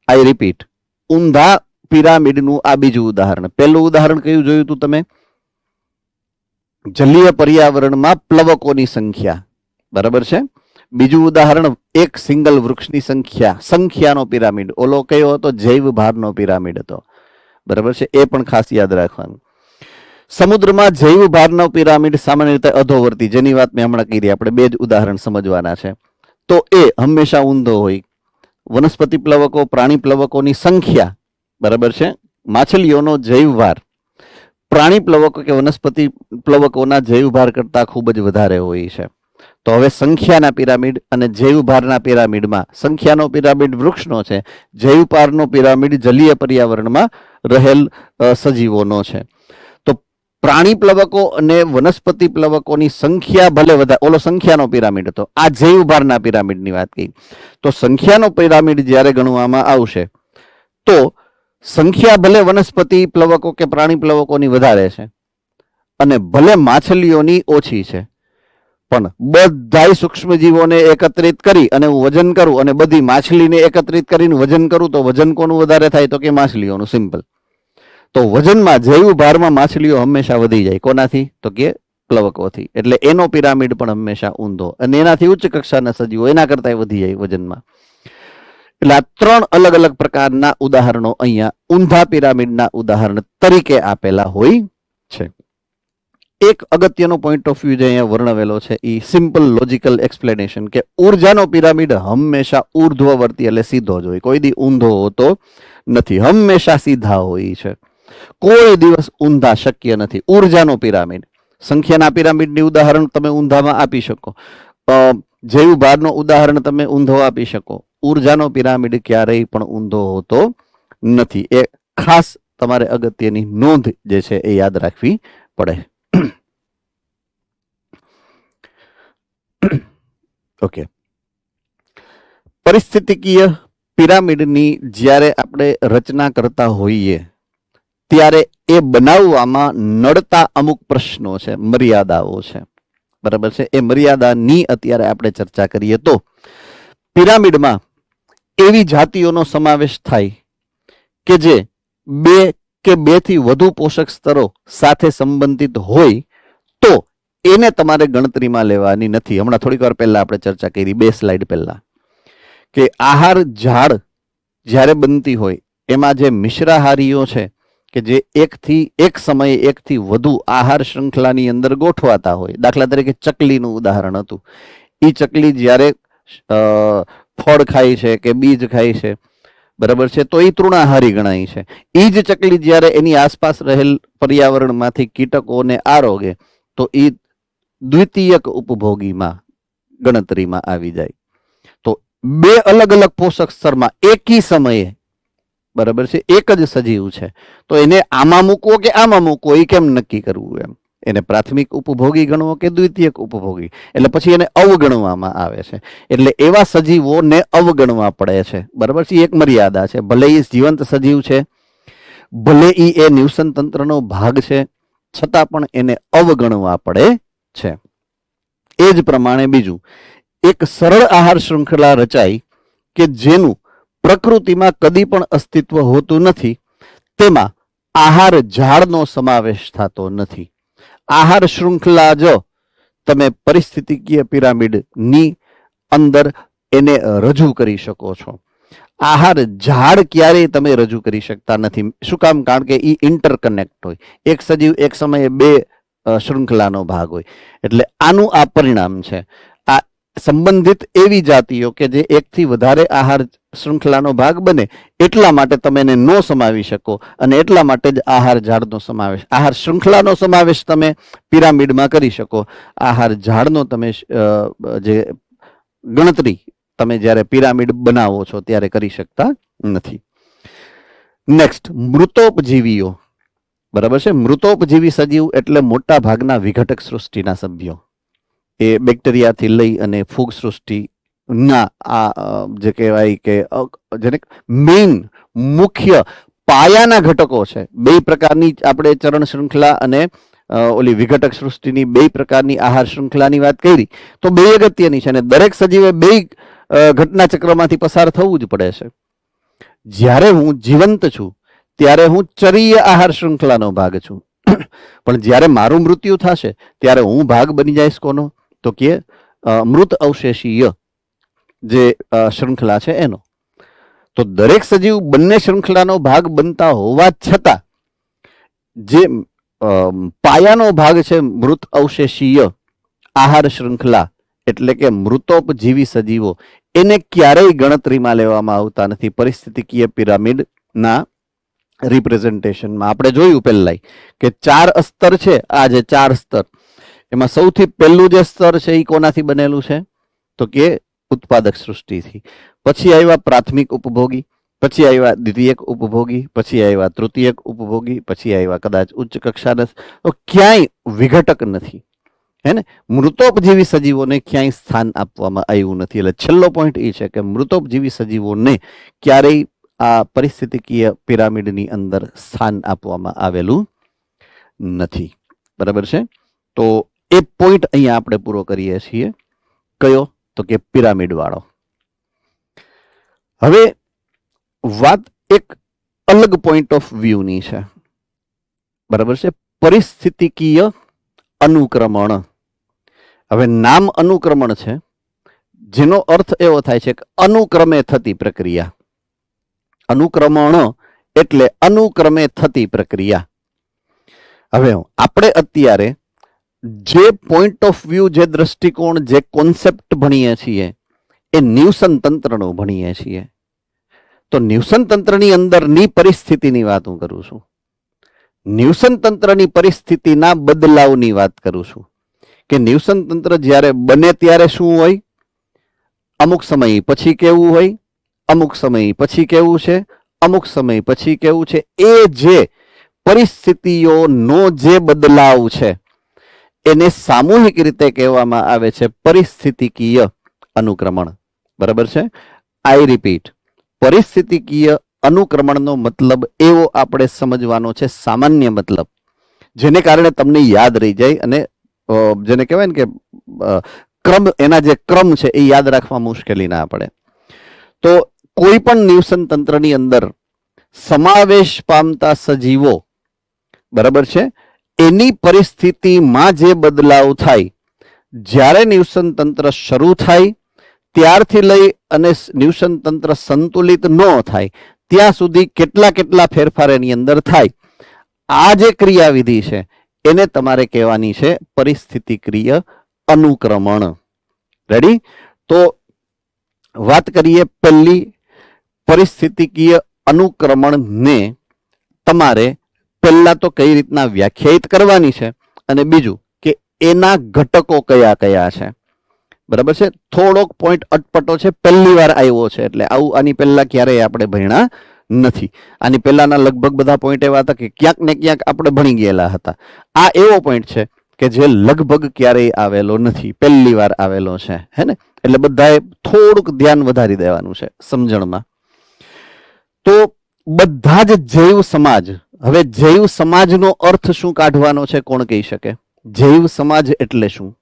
આઈ રિપીટ, ઊંધા પિરામિડનું આ બીજું ઉદાહરણ. પહેલું ઉદાહરણ કયું જોયું હતું તમે? જલીય પર્યાવરણમાં પ્લવકોની સંખ્યા, બરાબર છે. બીજું ઉદાહરણ એક સિંગલ વૃક્ષની સંખ્યા, સંખ્યાનો પિરામિડ. ઓલો કયો હતો? જૈવ ભારનો પિરામિડ હતો, બરાબર છે. એ પણ ખાસ યાદ રાખવાનું. સમુદ્રમાં જૈવ ભારનો પિરામિડ સામાન્ય રીતે અધોવર્તી, જેની વાત મેં હમણાં કરી, આપણે બે જ ઉદાહરણ સમજવાના છે. તો એ હંમેશા ઊંધો હોય. વનસ્પતિ પ્લવકો, પ્રાણી પ્લવકોની સંખ્યા, બરાબર છે. માછલીઓનો જૈવ ભાર, પ્રાણી પ્લવકો કે વનસ્પતિ પ્લવકોના જૈવભાર કરતા ખૂબ જ વધારે હોય છે. તો હવે સંખ્યાના પિરામિડ અને જૈવભારના પિરામિડમાં સંખ્યાનો પિરામિડ વૃક્ષનો છે, જૈવભારનો પિરામિડ જલીય પર્યાવરણમાં રહેલ સજીવોનો છે. તો પ્રાણી પ્લવકો અને વનસ્પતિ પ્લવકોની સંખ્યા ભલે વધારે, ઓલો સંખ્યાનો પિરામિડ હતો, આ જૈવભારના પિરામિડની વાત કરી. તો સંખ્યાનો પિરામિડ જ્યારે ગણવામાં આવશે તો સંખ્યા ભલે વનસ્પતિ પ્લવકો કે પ્રાણી પ્લવકોની વધારે છે અને ભલે માછલીઓની ઓછી છે, પણ બધાય સૂક્ષ્મજીવોને એકત્રિત કરી અને હું વજન કરું અને બધી માછલીને એકત્રિત કરીને વજન કરું તો વજન કોનું વધારે થાય? તો કે માછલીઓનું. સિમ્પલ. તો વજનમાં જૈવભારમાં માછલીઓ હંમેશા વધી જાય. કોનાથી? તો કે પ્લવકોથી. એટલે એનો પિરામિડ પણ હંમેશા ઊંધો, અને એનાથી ઉચ્ચ કક્ષાના સજીવો એના કરતા વધી જાય વજનમાં. એટલે આ 3 અલગ અલગ પ્રકારના ઉદાહરણો અહીંયા ઊંધા પિરામિડના ઉદાહરણ તરીકે આપેલા હોય છે. એક અગત્યનો પોઈન્ટ ઓફ વ્યૂ જે અહીંયા વર્ણવેલો છે એ સિમ્પલ લોજિકલ એક્સપ્લેનેશન, કે ઉર્જાનો પિરામિડ હંમેશા ઉર્ધ્વવર્તી એટલે સીધો જ હોય, કોઈ દી ઊંધો હોતો નથી, હંમેશા સીધા હોય છે, કોઈ દિવસ ઊંધા શક્ય નથી. ઉર્જાનો પિરામિડ, સંખ્યાના પિરામિડની ઉદાહરણ તમે ઊંધામાં આપી શકો, જૈવભારનો ઉદાહરણ તમે ઊંધો આપી શકો. ઉર્જાનો પિરામિડ ક્યારેય પણ ઊંધો હોતો નથી. એ ખાસ તમારે અગત્યની નોંધ જે છે એ યાદ રાખવી પડે. ઓકે, પરિસ્થિતિકીય પિરામિડની જ્યારે આપણે રચના કરતા હોઈએ ત્યારે એ બનાવવામાં નડતા અમુક પ્રશ્નો છે, મર્યાદાઓ છે, બરાબર છે. એ મર્યાદાની અત્યારે આપણે ચર્ચા કરીએ તો પિરામિડમાં એવી જાતિઓનો સમાવેશ થાય કે જે 2 કે 2 થી વધુ પોષક સ્તરો સાથે સંબંધિત હોય તો એને તમારે ગણતરીમાં લેવાની નથી. હમણાં થોડીક વાર પહેલા આપણે ચર્ચા કરી, 2 સ્લાઇડ પહેલા, કે આહાર ઝાડ જ્યારે બનતી હોય એમાં જે મિશ્રાહારીઓ છે કે જે એક સમયે 1 થી વધુ આહાર શૃંખલાની અંદર ગોઠવાતા હોય, દાખલા તરીકે ચકલીનું ઉદાહરણ હતું. એ ચકલી જ્યારે ફળ ખાય છે કે બીજ ખાય છે, બરાબર છે, તો એ તૃણાહારી ગણાય છે. એ જ ચકલી જ્યારે એની આસપાસ રહેલ પર્યાવરણમાંથી કીટકોને આરોગે તો એ દ્વિતીયક ઉપભોગીમાં ગણતરીમાં આવી જાય. તો 2 અલગ અલગ પોષક સ્તરમાં એકી સમયે, બરાબર છે, એક જ સજીવ છે, તો એને આમાં મૂકવો કે આમાં મૂકવો એ કેમ નક્કી કરવું? એમ એને પ્રાથમિક ઉપભોગી ગણવો કે દ્વિતીયક ઉપભોગી? એટલે પછી એને અવગણવામાં આવે છે. એટલે એવા સજીવોને અવગણવા પડે છે, બરાબર છે. એક મર્યાદા છે. ભલે એ જીવંત સજીવ છે, ભલે એ નિવસન તંત્રનો ભાગ છે, છતાં પણ એને અવગણવા પડે છે. એ જ પ્રમાણે બીજું, એક સરળ આહાર શૃંખલા રચાય કે જેનું પ્રકૃતિમાં કદી પણ અસ્તિત્વ હોતું નથી, તેમાં આહાર ઝાડનો સમાવેશ થતો નથી. આહાર શૃંખલા જો તમે પરિસ્થિતિકીય પિરામિડની અંદર એને રજૂ કરી શકો છો. આહાર ઝાડ ક્યારેય તમે રજૂ કરી શકતા નથી. શું કામ? કારણ કે એ ઇન્ટરકનેક્ટ હોય. એક સજીવ એક સમયે 2 શૃંખલાનો ભાગ હોય. એટલે આનું આ પરિણામ છે. આ સંબંધિત એવી જાતિઓ કે જે 1 થી વધારે આહાર શૃંખલાનો ભાગ બને એટલા માટે તમે એને ન સમાવી શકો, અને એટલા માટે જ આહાર ઝાડનો સમાવેશ, આહાર શૃંખલાનો સમાવેશ તમે પિરામિડમાં કરી શકો. આહાર ઝાડનો તમે જે ગણતરી તમે જ્યારે પિરામિડ બનાવો છો ત્યારે કરી શકતા નથી. નેક્સ્ટ, મૃતોપજીવીઓ, બરાબર છે. મૃતોપજીવી સજીવ એટલે મોટા ભાગના વિઘટક સૃષ્ટિના સભ્યો. એ બેક્ટેરિયાથી લઈ અને ફૂગ સૃષ્ટિ ના આ જે કહેવાય કે જેને મેઇન મુખ્ય પાયાના ઘટકો છે. 2 પ્રકારની આપણે ચરણ શૃંખલા અને ઓલી વિઘટક સૃષ્ટિની 2 પ્રકારની આહાર શૃંખલાની વાત કરી, તો 2 અગત્યની છે, અને દરેક સજીવે 2 ઘટના ચક્રમાંથી પસાર થવું જ પડે છે. જ્યારે હું જીવંત છું ત્યારે હું ચરીય આહાર શૃંખલાનો ભાગ છું, પણ જ્યારે મારું મૃત્યુ થશે ત્યારે હું ભાગ બની જઈશ કોનો? તો કે મૃત અવશેષીય જે શૃંખલા છે એનો. તો દરેક સજીવ બંને શૃંખલાનો ભાગ બનતા હોવા છતાં જે પાયાનો ભાગ છે મૃત અવશેષીય આહાર શૃંખલા, એટલે કે મૃતોપજીવી સજીવો, એને ક્યારેય ગણતરીમાં લેવામાં આવતા નથી પરિસ્થિતિકીય પિરામિડના રિપ્રેઝન્ટેશનમાં આપણે જોયું પહેલા કે 4 સ્તર છે. આ જે 4 સ્તર, એમાં સૌથી પહેલું જે સ્તર છે એ કોનાથી બનેલું છે? તો કે ઉત્પાદક સૃષ્ટિથી. પછી આવ્યા પ્રાથમિક ઉપભોગી, પછી આવ્યા દ્વિતીયક ઉપભોગી, પછી આવ્યા તૃતીયક ઉપભોગી, પછી આવ્યા કદાચ ઉચ્ચ કક્ષાના. તો ક્યાંય વિઘટક નથી, હે ને? મૃતોપજીવી સજીવોને ક્યાંય સ્થાન આપવામાં આવ્યું નથી. એટલે છેલ્લો પોઈન્ટ એ છે કે મૃતોપજીવી સજીવોને ક્યારેય આ પરિસ્થિતિકીય પિરામિડની અંદર સ્થાન આપવામાં આવેલું નથી. બરાબર છે? તો એ પોઈન્ટ અહીંયા આપણે પૂરો કરીએ છીએ. કયો? તો કે પિરામિડ વાળો. હવે વાત એક અલગ પોઈન્ટ ઓફ વ્યૂની છે. બરાબર છે? પરિસ્થિતિકીય અનુક્રમણ. હવે નામ અનુક્રમણ છે, જેનો અર્થ એવો થાય છે કે અનુક્રમે થતી પ્રક્રિયા. અનુક્રમણ એટલે અનુક્રમે થતી પ્રક્રિયા. હવે આપણે અત્યારે જે પોઈન્ટ ઓફ વ્યૂ, જે દ્રષ્ટિકોણ, જે કોન્સેપ્ટ ભણીએ છીએ એ ન્યુસન તંત્રનો ભણીએ છીએ. તો ન્યુસન તંત્રની અંદરની પરિસ્થિતિની વાત હું કરું છું. ન્યુસન તંત્રની પરિસ્થિતિના બદલાવની વાત કરું છું. કે ન્યુસન તંત્ર જ્યારે બને ત્યારે શું હોય, અમુક સમય પછી કેવું હોય, અમુક સમય પછી કેવું છે, અમુક સમય પછી કેવું છે. એ જે પરિસ્થિતિઓનો જે બદલાવ છે એને સામૂહિક રીતે કહેવામાં આવે છે પરિસ્થિતિકીય અનુક્રમણ. બરાબર છે? આઈ રિપીટ, પરિસ્થિતિકીય અનુક્રમણનો મતલબ એવો આપણે સમજવાનો છે, સામાન્ય મતલબ, જેને કારણે તમને યાદ રહી જાય અને જેને કહેવાય ને કે ક્રમ, એના જે ક્રમ છે એ યાદ રાખવા મુશ્કેલી ના પડે. તો કોઈ પણ ન્યુસન તંત્રની અંદર સમાવેશ પામતા સજીવો, બરાબર છે, એની પરિસ્થિતિમાં જે બદલાવ થાય, જ્યારે ન્યુસન તંત્ર શરૂ થાય ત્યારથી લઈ અને ન્યુસન તંત્ર સંતુલિત ન થાય ત્યાં સુધી કેટલા કેટલા ફેરફાર એની અંદર થાય, આ જે ક્રિયાવિધિ છે એને તમારે કહેવાની છે પરિસ્થિતિકીય અનુક્રમણ. રેડી? તો વાત કરીએ પહેલી પરિસ્થિતિકીય અનુક્રમણને તમારે પહેલા તો કઈ રીતના વ્યાખ્યાયિત કરવાની છે, અને બીજું કે એના ઘટકો કયા કયા છે. બરાબર છે? થોડોક પોઈન્ટ અટપટો છે, પહેલી વાર આવ્યો છે, એટલે આવું આની પહેલા ક્યારેય આપણે ભણ્યા નથી. આની પહેલાના લગભગ બધા પોઈન્ટ એવા હતા કે ક્યાંક ને ક્યાંક આપણે ભણી ગયેલા હતા. આ એવો પોઈન્ટ છે કે જે લગભગ ક્યારેય આવેલો નથી, પહેલી વાર આવેલો છે, હે ને? એટલે બધાએ થોડુંક ધ્યાન વધારી દેવાનું છે સમજણમાં. તો બધા જ જૈવ સમાજ, હવે જૈવ સમાજનો અર્થ શું કાઢવાનો છે, કોણ કહી શકે? જૈવ સમાજ એટલે શું?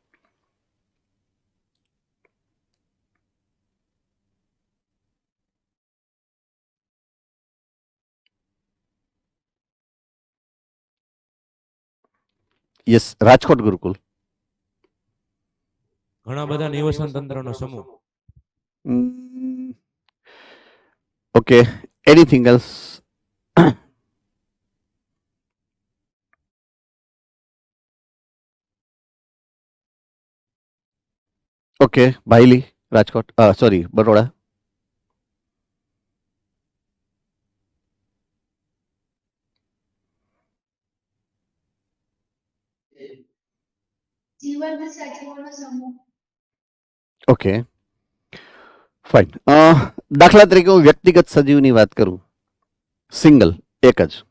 યસ, રાજકોટ ગુરુકુલ. ઘણા બધા નિવસન તંત્રનો સમૂહ. Okay, anything else? Okay, Bhaili, Rajkot, sorry, Baroda. જીવંત સજીવોનો સમૂહ. Okay, fine. દાખલા તરીકે હું વ્યક્તિગત સજીવની વાત કરું, સિંગલ, એક જ.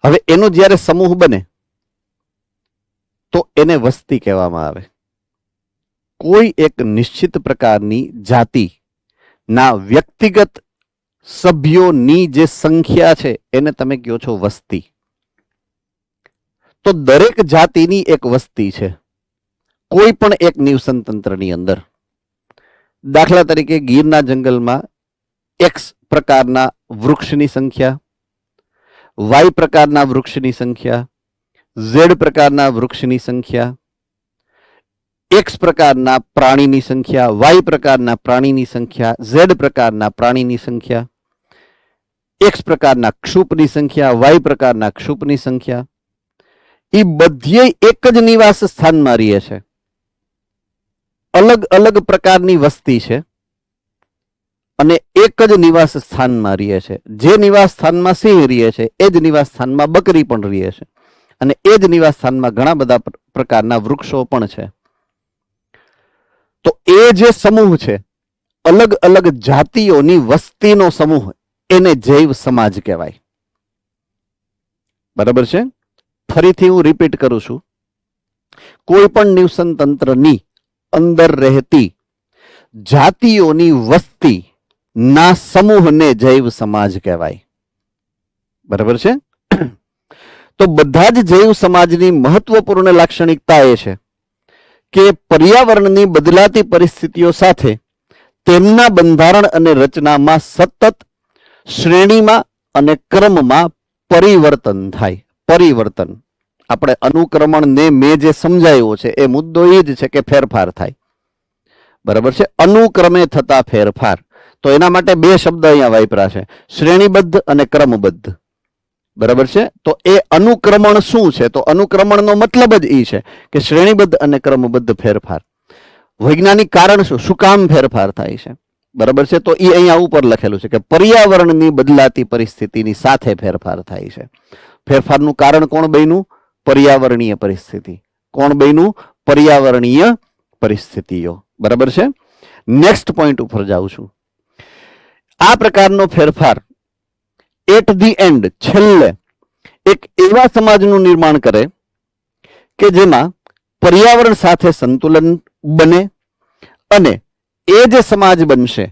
હવે એનો જ્યારે સમૂહ બને તો એને વસ્તી કહેવામાં આવે. કોઈ એક નિશ્ચિત પ્રકારની જાતિના વ્યક્તિગત સભ્યોની જે સંખ્યા છે એને તમે કહો છો વસ્તી. તો દરેક જાતિની એક વસ્તી છે કોઈ પણ એક નિવસન તંત્રની અંદર. દાખલા તરીકે ગીરના જંગલમાં એક્સ પ્રકારના વૃક્ષની સંખ્યા, વાય પ્રકારના વૃક્ષની સંખ્યા, ઝેડ પ્રકારના વૃક્ષની સંખ્યા, એક્સ પ્રકારના પ્રાણીની સંખ્યા, વાય પ્રકારના પ્રાણીની સંખ્યા, ઝેડ પ્રકારના પ્રાણીની સંખ્યા, એક્સ પ્રકારના ક્ષુપની સંખ્યા, વાય પ્રકારના ક્ષુપની સંખ્યા, એ બધી એક જ નિવાસ સ્થાનમાં રહે છે. અલગ અલગ પ્રકારની વસ્તી છે, અને એક જ નિવાસ સ્થાનમાં રહે છે. જે નિવાસ સ્થાનમાં સિંહ રહે છે એ જ નિવાસ સ્થાનમાં બકરી પણ રહે છે, અને એ જ નિવાસ સ્થાનમાં ઘણા બધા પ્રકારના વૃક્ષો પણ છે. તો એ જે સમૂહ છે, અલગ અલગ જાતિઓની વસ્તીનો સમૂહ, એને જૈવ સમાજ કહેવાય. બરાબર છે? ફરીથી હું રિપીટ કરું છું. કોઈ પણ નિવસન તંત્રની અંદર રહેતી જાતિઓની વસ્તી ના સમૂહને જૈવ સમાજ કહેવાય. બરાબર છે? તો બધા જ જૈવ સમાજની મહત્વપૂર્ણ લાક્ષણિકતા એ છે કે પર્યાવરણની બદલાતી પરિસ્થિતિઓ સાથે તેમના બંધારણ અને રચનામાં સતત શ્રેણીમાં અને ક્રમમાં પરિવર્તન થાય. પરિવર્તન, આપણે અનુક્રમણને મેં જે સમજાવ્યો છે એ મુદ્દો એ જ છે કે ફેરફાર થાય. બરાબર છે? અનુક્રમે થતા ફેરફાર. તો એના માટે બે શબ્દ અહીંયા વાપર્યા છે, શ્રેણીબદ્ધ અને ક્રમબદ્ધ. બરાબર છે? તો એ અનુક્રમણ શું છે? તો અનુક્રમણનો મતલબ જ એ છે કે શ્રેણીબદ્ધ અને ક્રમબદ્ધ ફેરફાર. વૈજ્ઞાનિક કારણ શું કામ ફેરફાર થાય છે? બરાબર છે? તો એ અહીંયા ઉપર લખેલું છે કે પર્યાવરણની બદલાતી પરિસ્થિતિની સાથે ફેરફાર થાય છે. ફેરફારનું કારણ કોણ બન્યું? પર્યાવરણીય પરિસ્થિતિ. કોણ બન્યું? પર્યાવરણીય પરિસ્થિતિઓ. બરાબર છે? નેક્સ્ટ પોઈન્ટ ઉપર જાઉં છું. આ પ્રકારનો ફેરફાર એટ ધી એન્ડ, છેલ્લે એક એવા સમાજનું નિર્માણ કરે કે જેમાં પર્યાવરણ સાથે સંતુલન બને, અને એ જે સમાજ બનશે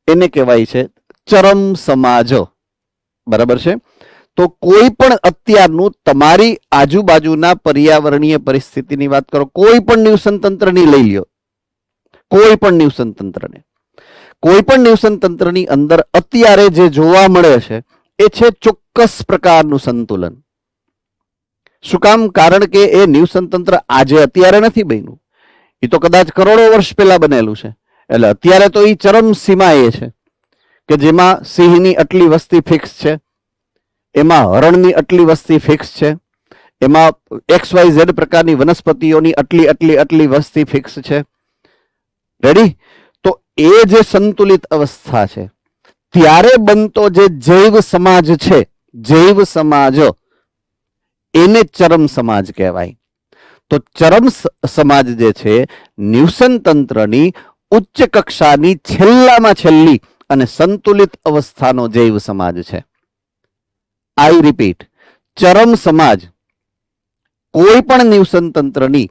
એને કહેવાય છે ચરમ સમાજ. બરાબર છે? તો કોઈ પણ અત્યારનું તમારી આજુબાજુના પર્યાવરણીય પરિસ્થિતિની વાત કરો, કોઈ પણ નિવસન તંત્રની લઈ લ્યો, કોઈ પણ નિવસન તંત્રને, કોઈ પણ નિવસન તંત્રની અંદર અત્યારે જે જોવા મળે છે એ છે ચોક્કસ પ્રકારનું સંતુલન. શું કામ? કારણ કે એ નિવસન તંત્ર આજે અત્યારે નથી બન્યું, એ તો કદાચ કરોડો વર્ષ પહેલા બનેલું છે. એટલે અત્યારે તો એ ચરમ સીમા એ છે કે જેમાં સિંહની આટલી વસ્તી ફિક્સ છે, એમાં હરણની આટલી વસ્તી ફિક્સ છે, એમાં XYZ પ્રકારની વનસ્પતિઓની આટલી આટલી આટલી વસ્તી ફિક્સ છે. રેડી? તો એ જે સંતુલિત અવસ્થા છે ત્યારે બનતો જે જૈવ સમાજ છે, જૈવ સમાજ, એને ચરમ સમાજ કહેવાય. તો ચરમ સમાજ જે છે નિવસન તંત્રની ઉચ્ચ કક્ષાની છેલ્લામાં છેલ્લી અને સંતુલિત અવસ્થાનો જૈવ સમાજ છે. આઈ રિપીટ, ચરમ સમાજ કોઈ પણ નિવસન તંત્રની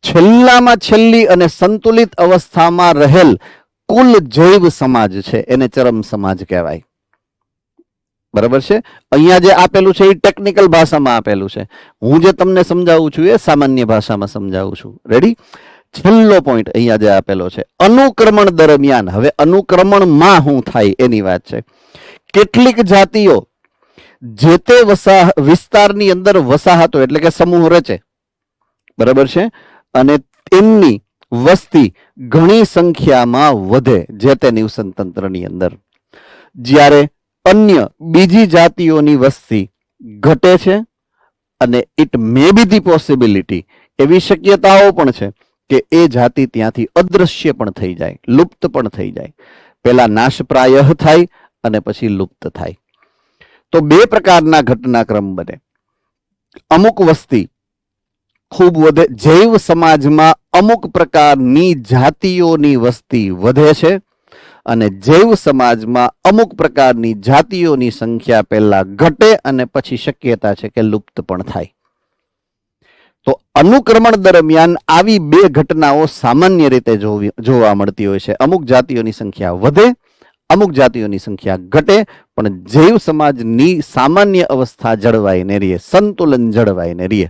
છેલ્લામાં છેલ્લી અને સંતુલિત અવસ્થામાં રહેલ કુલ જૈવ સમાજ છે, એને ચરમ સમાજ કહેવાય. બરાબર છે? અહીંયા જે આપેલું છે એ ટેકનિકલ ભાષામાં આપેલું છે. હું જે તમને સમજાવું છું એ સામાન્ય ભાષામાં સમજાવું છું. રેડી? છેલ્લો પોઈન્ટ અહીંયા જે આપેલો છે, અનુક્રમણ દરમિયાન. હવે અનુક્રમણમાં શું થાય એની વાત છે. કેટલીક જાતિઓ જે તે વિસ્તારની અંદર વસાહતો એટલે કે સમૂહ રચે. બરાબર છે? અને તેમની વસ્તી ઘણી સંખ્યામાં વધે જે તે નિવસન તંત્રની અંદર, જ્યારે અન્ય બીજી જાતિઓની વસ્તી ઘટે છે. અને it may B the possibility, એવી શક્યતાઓ પણ છે કે એ જાતિ ત્યાંથી અદૃશ્ય પણ થઈ જાય, લુપ્ત પણ થઈ જાય. પહેલા નાશપ્રાય થાય અને પછી લુપ્ત થાય. તો બે પ્રકારના ઘટનાક્રમ બને. અમુક વસ્તી ખૂબ વધે, જૈવ સમાજમાં અમુક પ્રકારની જાતિઓની વસ્તી વધે છે, અને જૈવ સમાજમાં અમુક પ્રકારની જાતિઓની સંખ્યા પહેલા ઘટે અને પછી શક્યતા છે કે લુપ્ત પણ થાય. તો અનુક્રમણ દરમિયાન આવી બે ઘટનાઓ સામાન્ય રીતે જોવા મળતી હોય છે. અમુક જાતિઓની સંખ્યા વધે, અમુક જાતિઓની સંખ્યા ઘટે, પણ જૈવ સમાજની સામાન્ય અવસ્થા જળવાઈને રહે, સંતુલન જળવાઈને રહે.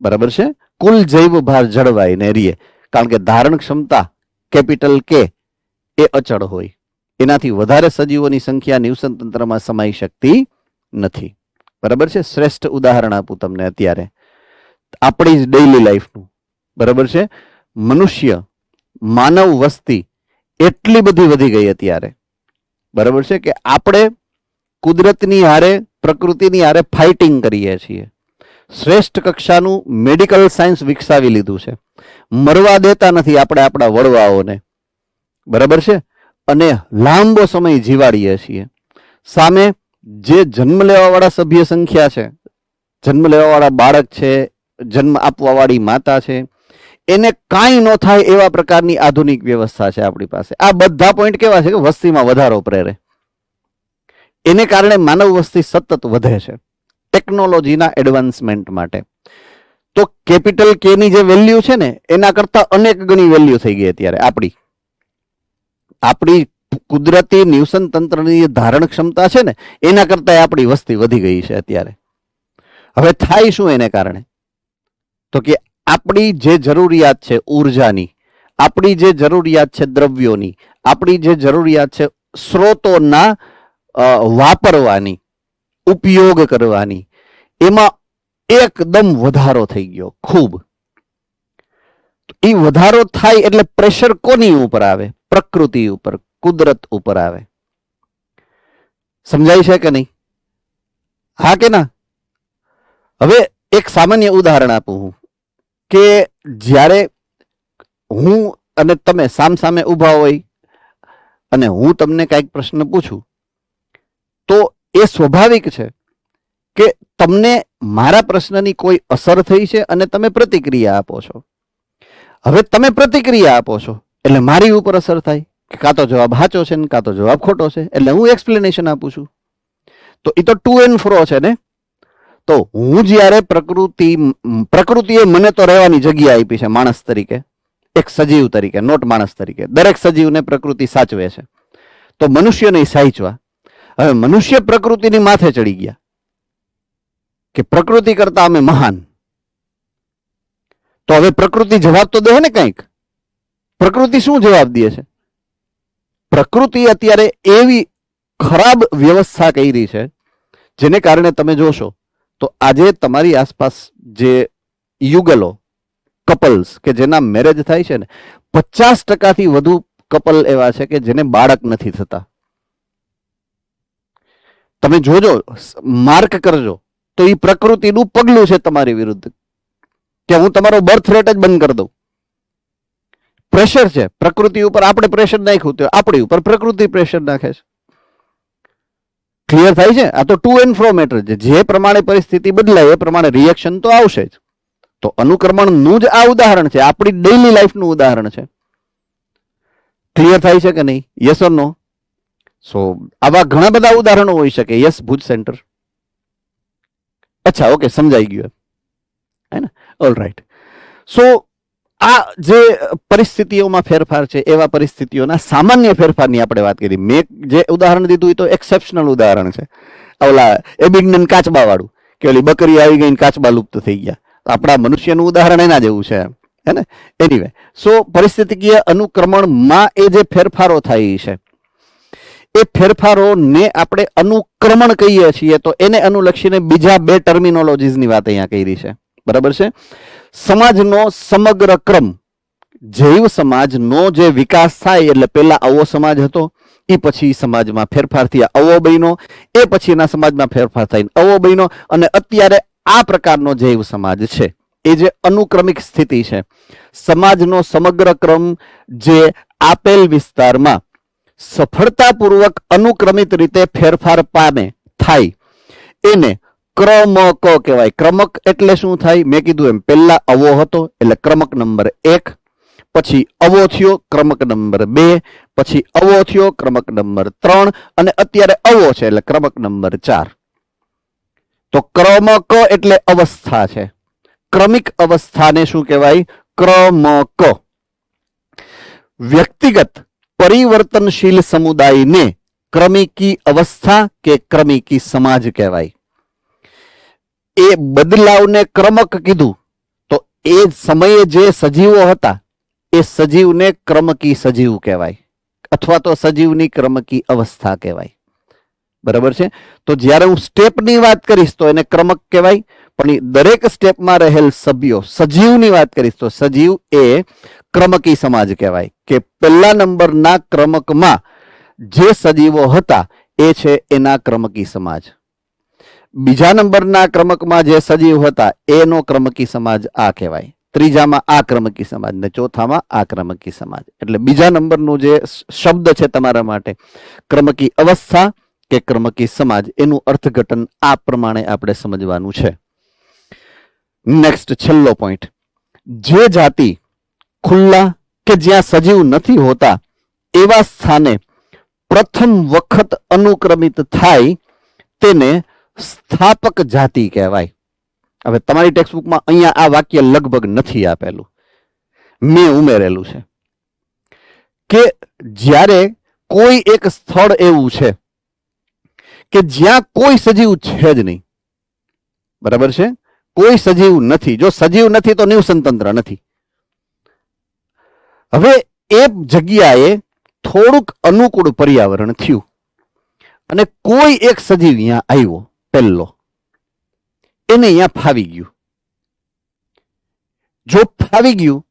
બરાબર છે? કુલ જૈવ ભાર જળવાઈને રહે, કારણ કે ધારણ ક્ષમતા કેપિટલ કે એ અચળ હોય. એનાથી વધારે સજીવોની સંખ્યા નિવસન તંત્રમાં સમાઈ શકતી નથી. બરાબર છે? શ્રેષ્ઠ ઉદાહરણ આપું તમને અત્યારે આપણી જ ડેઇલી લાઈફનું. બરાબર છે? મનુષ્ય, માનવ વસ્તી એટલી બધી વધી ગઈ અત્યારે. બરાબર છે કે આપણે કુદરતની હારે, પ્રકૃતિની હારે ફાઇટિંગ કરીએ છીએ. શ્રેષ્ઠ કક્ષાનું મેડિકલ સાયન્સ વિકસાવી લીધું છે. મરવા દેતા નથી આપણે આપણા વડવાઓને. બરાબર છે? અને લાંબો સમય જીવાડીએ છીએ. સામે જે જન્મ લેવાવાળા સભ્ય સંખ્યા છે, જન્મ લેવાવાળા બાળક છે, જન્મ આપવાવાળી માતા છે, એને કાંઈ ન થાય એવા પ્રકારની આધુનિક વ્યવસ્થા છે આપણી પાસે. આ બધા પોઈન્ટ કેવા છે કે વસ્તીમાં વધારો પ્રેરે. એને કારણે માનવ વસ્તી સતત વધે છે ટેકનોલોજીના એડવાન્સમેન્ટ માટે. તો કેપિટલ કે ની જે વેલ્યુ છે ને એના કરતા અનેક ગણી વેલ્યુ થઈ ગઈ અત્યારે આપણી કુદરતી નિવસન તંત્રની જે ધારણ ક્ષમતા છે ને એના કરતા આપણી વસ્તી વધી ગઈ છે અત્યારે. હવે થાય શું એને કારણે? તો કે આપણી જે જરૂરિયાત છે ઉર્જાની, આપણી જે જરૂરિયાત છે દ્રવ્યોની, આપણી જે જરૂરિયાત છે સ્ત્રોતોના વાપરવાની, ઉપયોગ કરવાની, એમાં એકદમ વધારો થઈ ગયો ખૂબ. એ વધારો થાય એટલે પ્રેશર કોની ઉપર આવે? પ્રકૃતિ ઉપર, કુદરત ઉપર આવે. સમજાય છે કે નહીં? હા કે ના? હવે એક સામાન્ય ઉદાહરણ આપું હું કે જ્યારે હું અને તમે સામસામે ઊભા હોય અને હું તમને કાંઈક પ્રશ્ન પૂછું તો એ સ્વાભાવિક છે કે તમને મારા પ્રશ્નની કોઈ અસર થઈ છે અને તમે પ્રતિક્રિયા આપો છો. હવે તમે પ્રતિક્રિયા આપો છો એટલે મારી ઉપર અસર થાય કે કાં તો જવાબ સાચો છે ને કાં તો જવાબ ખોટો છે, એટલે હું એક્સપ્લેનેશન આપું છું. તો એ તો ટુ એન્ડ ફ્રો છે ને. તો હું જ્યારે પ્રકૃતિએ મને તો રહેવાની જગ્યા આપી છે માણસ તરીકે, એક સજીવ તરીકે, નોટ માણસ તરીકે. દરેક સજીવને પ્રકૃતિ સાચવે છે, તો મનુષ્યને સાચવા. હવે મનુષ્ય પ્રકૃતિની માથે ચડી ગયા કે પ્રકૃતિ કરતા અમે મહાન. તો હવે પ્રકૃતિ જવાબ તો દે ને કંઈક. પ્રકૃતિ શું જવાબ દે છે? પ્રકૃતિ અત્યારે એવી ખરાબ વ્યવસ્થા કરી છે જેને કારણે તમે જોશો તો આજે તમારી આસપાસ જે યુગલો, કપલ્સ કે જેના મેરેજ થાય છે ને, 50% વધુ કપલ એવા છે કે જેને બાળક નથી થતા. તમે જોજો, માર્ક કરજો, તો એ પ્રકૃતિનું પગલું છે તમારી વિરુદ્ધ કે હું તમારો બર્થ રેટ જ બંધ કરી દઉં. પ્રેશર છે પ્રકૃતિ ઉપર. આપણે પ્રેશર નાખ્યું તો આપણી ઉપર પ્રકૃતિ પ્રેશર નાખે છે. ક્લિયર થાય છે? આ તો ટુ એન્ડ ફ્રો મેટર છે. જે પ્રમાણે પરિસ્થિતિ બદલાય એ પ્રમાણે રિએક્શન તો આવશે જ. તો અનુક્રમણનું જ આ ઉદાહરણ છે, આપણી ડેઇલી લાઈફનું ઉદાહરણ છે. ક્લિયર થાય છે કે નહીં? યસ ઓર નો? સો આવા ઘણા બધા ઉદાહરણો હોઈ શકે. Yes Bhuj centre. અચ્છા, ઓકે, સમજાઈ ગયું હે ને? All right. સો આ જે પરિસ્થિતિઓમાં ફેરફાર છે એવા પરિસ્થિતિઓના સામાન્ય ફેરફારની આપણે વાત કરી. મેં જે ઉદાહરણ દીધું એ તો એક્સેપ્શનલ ઉદાહરણ છે. ઓલા એબિગ્નન કાચબા વાળું કે ઓલી બકરી આવી ગઈ ને કાચબા લુપ્ત થઈ ગયા. આપણા મનુષ્યનું ઉદાહરણ એના જેવું છે, હે ને? એનીવે, સો પરિસ્થિતિકીય અનુક્રમણમાં એ જે ફેરફારો થાય છે એ ફેરફારોને આપણે અનુક્રમણ કહીએ છીએ. તો એને અનુલક્ષીને બીજા બે ટર્મિનોલોજીસની વાત અહીંયા કરી છે. બરાબર છે? સમાજનો સમગ્ર ક્રમ, જૈવ સમાજનો જે વિકાસ થાય એટલે પહેલા આવો સમાજ હતો, એ પછી સમાજમાં ફેરફાર થયા આવો બન્યો, એ પછીના સમાજમાં ફેરફાર થઈને આવો બન્યો, અને અત્યારે આ પ્રકારનો જૈવ સમાજ છે. એ જે અનુક્રમિક સ્થિતિ છે, સમાજનો સમગ્ર ક્રમ જે આપેલ વિસ્તારમાં સફળતાપૂર્વક અનુક્રમિત રીતે ફેરફાર પામે થાય એને ક્રમક કહેવાય. ક્રમક એટલે શું થાય? મેં કીધું એમ, પહેલા અવો હતો એટલે ક્રમક નંબર 1, પછી અવો થયો ક્રમક નંબર 2, પછી અવો થયો ક્રમક નંબર 3, અને અત્યારે અવો છે એટલે ક્રમક નંબર 4. તો ક્રમક એટલે અવસ્થા છે. ક્રમિક અવસ્થાને શું કહેવાય? ક્રમક. વ્યક્તિગત પરિવર્તનશીલ સમુદાયને ક્રમિકી અવસ્થા કે ક્રમિકી સમાજ કહેવાય. એ બદલાવને ક્રમક કીધું તો એ સમયે જે સજીવો હતા એ સજીવને ક્રમકી સજીવ કહેવાય, અથવા તો સજીવની ક્રમકી અવસ્થા કહેવાય. બરાબર છે? તો જ્યારે હું સ્ટેપની વાત કરીશ તો એને ક્રમક કહેવાય, પણ દરેક સ્ટેપમાં રહેલ સભ્યો, સજીવની વાત કરીશ તો સજીવ એ ક્રમકી સમાજ કહેવાય. કે પહેલા નંબરના ક્રમકમાં જે સજીવો હતા એ છે એના ક્રમકી સમાજ. બીજા નંબરના ક્રમકમાં જે સજીવ હતા એનો ક્રમકી સમાજ આ કહેવાય. ત્રીજામાં આક્રમકી સમાજ ને ચોથામાં આક્રમકી સમાજ. એટલે બીજા નંબરનું જે શબ્દ છે તમારા માટે ક્રમકી અવસ્થા કે ક્રમકી સમાજ, એનું અર્થઘટન આ પ્રમાણે આપણે સમજવાનું છે. નેક્સ્ટ છેલ્લો પોઈન્ટ, જે જાતિ ખુલ્લા કે જ્યાં સજીવ નથી હોતા એવા સ્થાને પ્રથમ વખત અનુક્રમિત થાય તેને સ્થાપક જાતિ કહેવાય. હવે તમારી ટેક્સ્ટબુકમાં અહીંયા આ વાક્ય લગભગ નથી આપેલું, મેં ઉમેરેલું છે કે જ્યારે કોઈ એક સ્થળ એવું છે કે જ્યાં કોઈ સજીવ છે જ નહીં, બરાબર છે, કોઈ સજીવ નથી. જો સજીવ નથી તો નિવસન તંત્ર નથી. હવે એ જગ્યાએ થોડુંક અનુકૂળ પર્યાવરણ થયું અને કોઈ એક સજીવ અહીંયા આવ્યો, પહેલો, એને અહીંયા ફાવી ગયું. જો ફાવી ગયું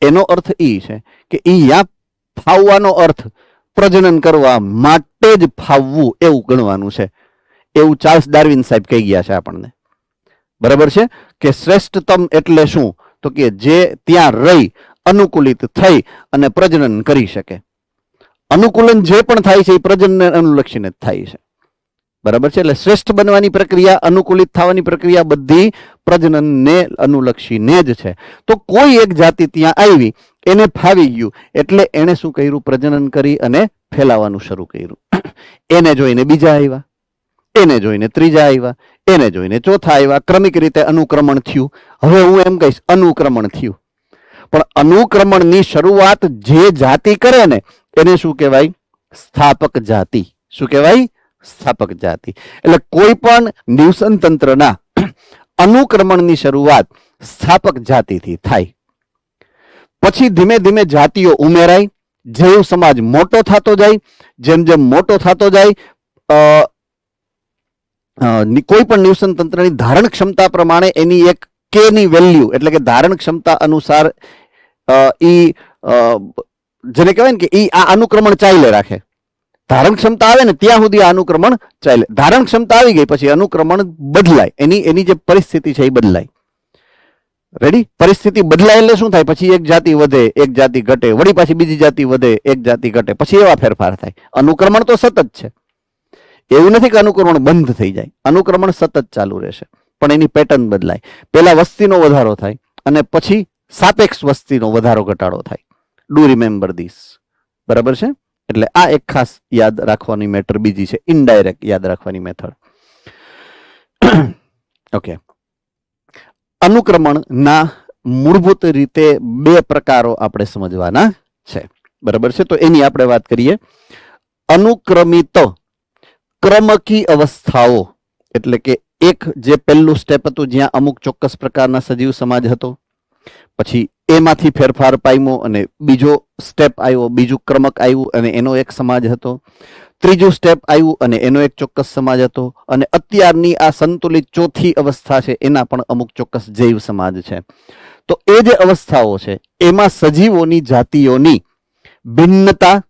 એનો અર્થ એ છે કે અહીંયા ફાવવાનો અર્થ પ્રજનન કરવા માટે જ ફાવવું એવું ગણવાનું છે. એવું ચાર્લ્સ ડાર્વિન સાહેબ કહી ગયા છે આપણને, બરાબર છે, કે શ્રેષ્ઠતમ એટલે શું, તો કે જે ત્યાં રહી અનુકૂલિત થઈ અને પ્રજનન કરી શકે. અનુકૂલન જે પણ થાય છે એ પ્રજનનને અનુલક્ષીને જ થાય છે, બરાબર છે. એટલે શ્રેષ્ઠ બનવાની પ્રક્રિયા, અનુકૂલિત થવાની પ્રક્રિયા બધી પ્રજનનને અનુલક્ષીને જ છે. તો કોઈ એક જાતિ ત્યાં આવી, એને ફાવી ગયું એટલે એને શું કર્યું, પ્રજનન કરી અને ફેલાવાનું શરૂ કર્યું. એને જોઈને બીજા આવ્યા, એને જોઈને ત્રીજા આવ્યા, એને જોઈને ચોથા આવ્યા, ક્રમિક રીતે અનુક્રમણ થયું. હવે હું એમ કહીશ અનુક્રમણ થયું, પણ અનુક્રમણની શરૂઆત જે જાતિ કરે ને એને શું કહેવાય, સ્થાપક જાતિ. શું કહેવાય, સ્થાપક જાતિ. એટલે કોઈ પણ નિવસન તંત્રના અનુક્રમણની શરૂઆત સ્થાપક જાતિથી થાય. પછી ધીમે ધીમે જાતિઓ ઉમેરાય, જેવું સમાજ મોટો થતો જાય, જેમ જેમ મોટો થતો જાય કોઈ પણ નિવસન તંત્રની ધારણ ક્ષમતા પ્રમાણે એની એક કે ની વેલ્યુ, એટલે કે ધારણ ક્ષમતા અનુસાર જેને કહેવાય ને કે આ અનુક્રમણ ચાલે રાખે. ધારણ ક્ષમતા આવે ને ત્યાં સુધી આ અનુક્રમણ ચાલે. ધારણ ક્ષમતા આવી ગઈ પછી અનુક્રમણ બદલાય, એની જે પરિસ્થિતિ છે એ બદલાય. રેડી? પરિસ્થિતિ બદલાય એટલે શું થાય, પછી એક જાતિ વધે, એક જાતિ ઘટે, વળી પાછી બીજી જાતિ વધે, એક જાતિ ઘટે, પછી એવા ફેરફાર થાય. અનુક્રમણ તો સતત છે, એવું નથી કે અનુક્રમણ બંધ થઈ જાય. અનુક્રમણ સતત ચાલુ રહેશે, પણ એની પેટર્ન બદલાય. પહેલા વસ્તીનો વધારો થાય અને પછી સાપેક્ષ વસ્તીનો વધારો ઘટાડો થાય. ડુ રિમેમ્બર ધીસ, બરાબર છે. એટલે આ એક ખાસ યાદ રાખવાની મેટર બીજી છે, ઇનડાયરેક્ટ યાદ રાખવાની મેથડ. ઓકે, અનુક્રમણના મૂળભૂત રીતે બે પ્રકારો આપણે સમજવાના છે, બરાબર છે. તો એની આપણે વાત કરીએ. અનુક્રમિત ક્રમકી અવસ્થાઓ એટલે કે એક જે પહેલું સ્ટેપ હતું જ્યાં અમુક ચોક્કસ પ્રકારના સજીવ સમાજ હતો, પછી એમાંથી ફેરફાર પામ્યો અને બીજો સ્ટેપ આવ્યો, બીજું ક્રમક આવ્યું અને એનો એક સમાજ હતો, ત્રીજું સ્ટેપ આવ્યું અને એનો એક ચોક્કસ સમાજ હતો, અને અત્યારની આ સંતુલિત ચોથી અવસ્થા છે એના પણ અમુક ચોક્કસ જૈવ સમાજ છે. તો એ જે અવસ્થાઓ છે એમાં સજીવોની જાતિઓની ભિન્નતા,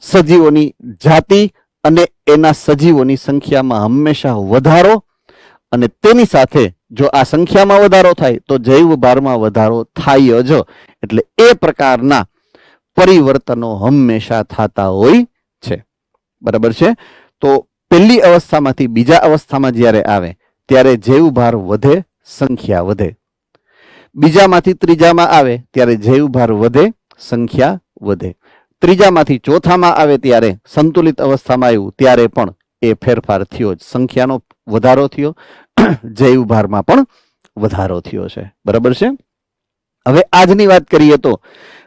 સજીવોની જાતિ અને એના સજીવોની સંખ્યામાં હંમેશા વધારો, અને તેની સાથે જો આ સંખ્યામાં વધારો થાય તો જૈવ ભારમાં વધારો થાય જ. એટલે એ પ્રકારના પરિવર્તનો હંમેશા થતા હોય છે, બરાબર છે. તો પહેલી અવસ્થામાંથી બીજા અવસ્થામાં જ્યારે આવે ત્યારે જૈવ ભાર વધે, સંખ્યા વધે. બીજામાંથી ત્રીજામાં આવે ત્યારે જૈવ ભાર વધે, સંખ્યા વધે. ત્રીજામાંથી ચોથામાં આવે ત્યારે સંતુલિત અવસ્થામાં આવ્યું ત્યારે પણ એ ફેરફાર થયો જ, સંખ્યાનો વધારો થયો, જૈવ ભારમાં પણ વધારો થયો છે, બરાબર છે. હવે આજની વાત કરીએ તો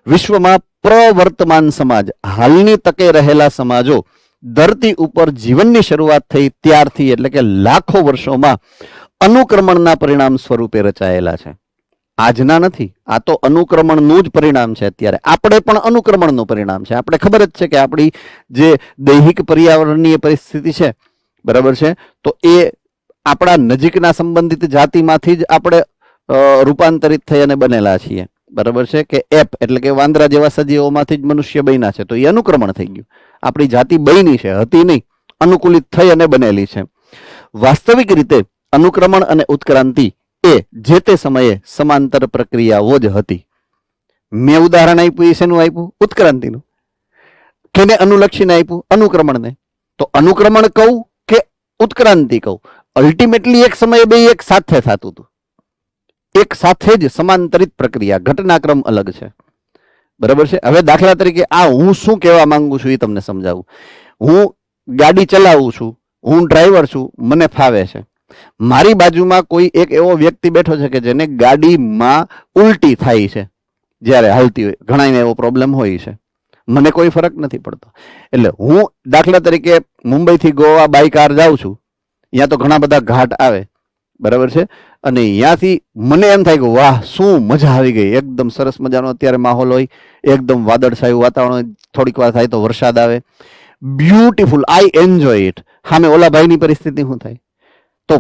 વિશ્વમાં પ્રવર્તમાન સમાજ, હાલની તકે રહેલા સમાજો ધરતી ઉપર જીવનની શરૂઆત થઈ ત્યારથી એટલે કે લાખો વર્ષોમાં અનુક્રમણના પરિણામ સ્વરૂપે રચાયેલા છે. આજના નથી, આ તો અનુક્રમણનું જ પરિણામ છે. અત્યારે આપણે પણ અનુક્રમણનું પરિણામ છે. આપણે ખબર જ છે કે આપણી જે દૈહિક પર્યાવરણીય પરિસ્થિતિ છે, બરાબર છે, તો એ આપણા નજીકના સંબંધિત જાતિમાંથી જ આપણે રૂપાંતરિત થઈ અને બનેલા છીએ, બરાબર છે. કે એપ એટલે કે વાંદરા જેવા સજીવોમાંથી જ મનુષ્ય બન્યા છે, તો એ અનુક્રમણ થઈ ગયું. આપણી જાતિ બની છે, હતી નહીં, અનુકૂલિત થઈ અને બનેલી છે. વાસ્તવિક રીતે અનુક્રમણ અને ઉત્ક્રાંતિ એ જે તે સમયે સમાંતર પ્રક્રિયાઓ જ હતી. મેં ઉદાહરણ આપ્યું એ શેનું આપ્યું? ઉત્ક્રાંતિનું. કેને અનુલક્ષીને આપ્યું? અનુક્રમણને. તો અનુક્રમણ કહું કે ઉત્ક્રાંતિ કહું, અલ્ટિમેટલી એક સમયે બે એક સાથે થતું હતું, એક સાથે જ સમાંતરિત પ્રક્રિયા, ઘટનાક્રમ અલગ છે. બરાબર છે. હવે દાખલા તરીકે આ હું શું કહેવા માંગુ છું એ તમને સમજાવું. હું ગાડી ચલાવું છું, હું ડ્રાઈવર છું, મને ફાવે છે. મારી બાજુમાં કોઈ એક એવો વ્યક્તિ બેઠો છે કે જેને ગાડીમાં ઉલટી થાય છે જ્યારે હાલતી હોય, ઘણાને એવો પ્રોબ્લેમ હોય છે, મને કોઈ ફરક નથી પડતો. એટલે હું દાખલા તરીકે મુંબઈથી ગોવા બાય કાર જાઉં છું, ત્યાં તો ઘણા બધા ઘાટ આવે, બરાબર છે, અને ત્યાંથી મને એમ થાય કે વાહ શું મજા આવી ગઈ, એકદમ સરસ મજાનો અત્યારે માહોલ હોય, એકદમ વાદળછાયું વાતાવરણ હોય, થોડીક વાર થાય તો વરસાદ આવે, બ્યુટીફુલ, આઈ એન્જોય ઇટ. સામે ઓલા ભાઈની પરિસ્થિતિ શું થાય? તો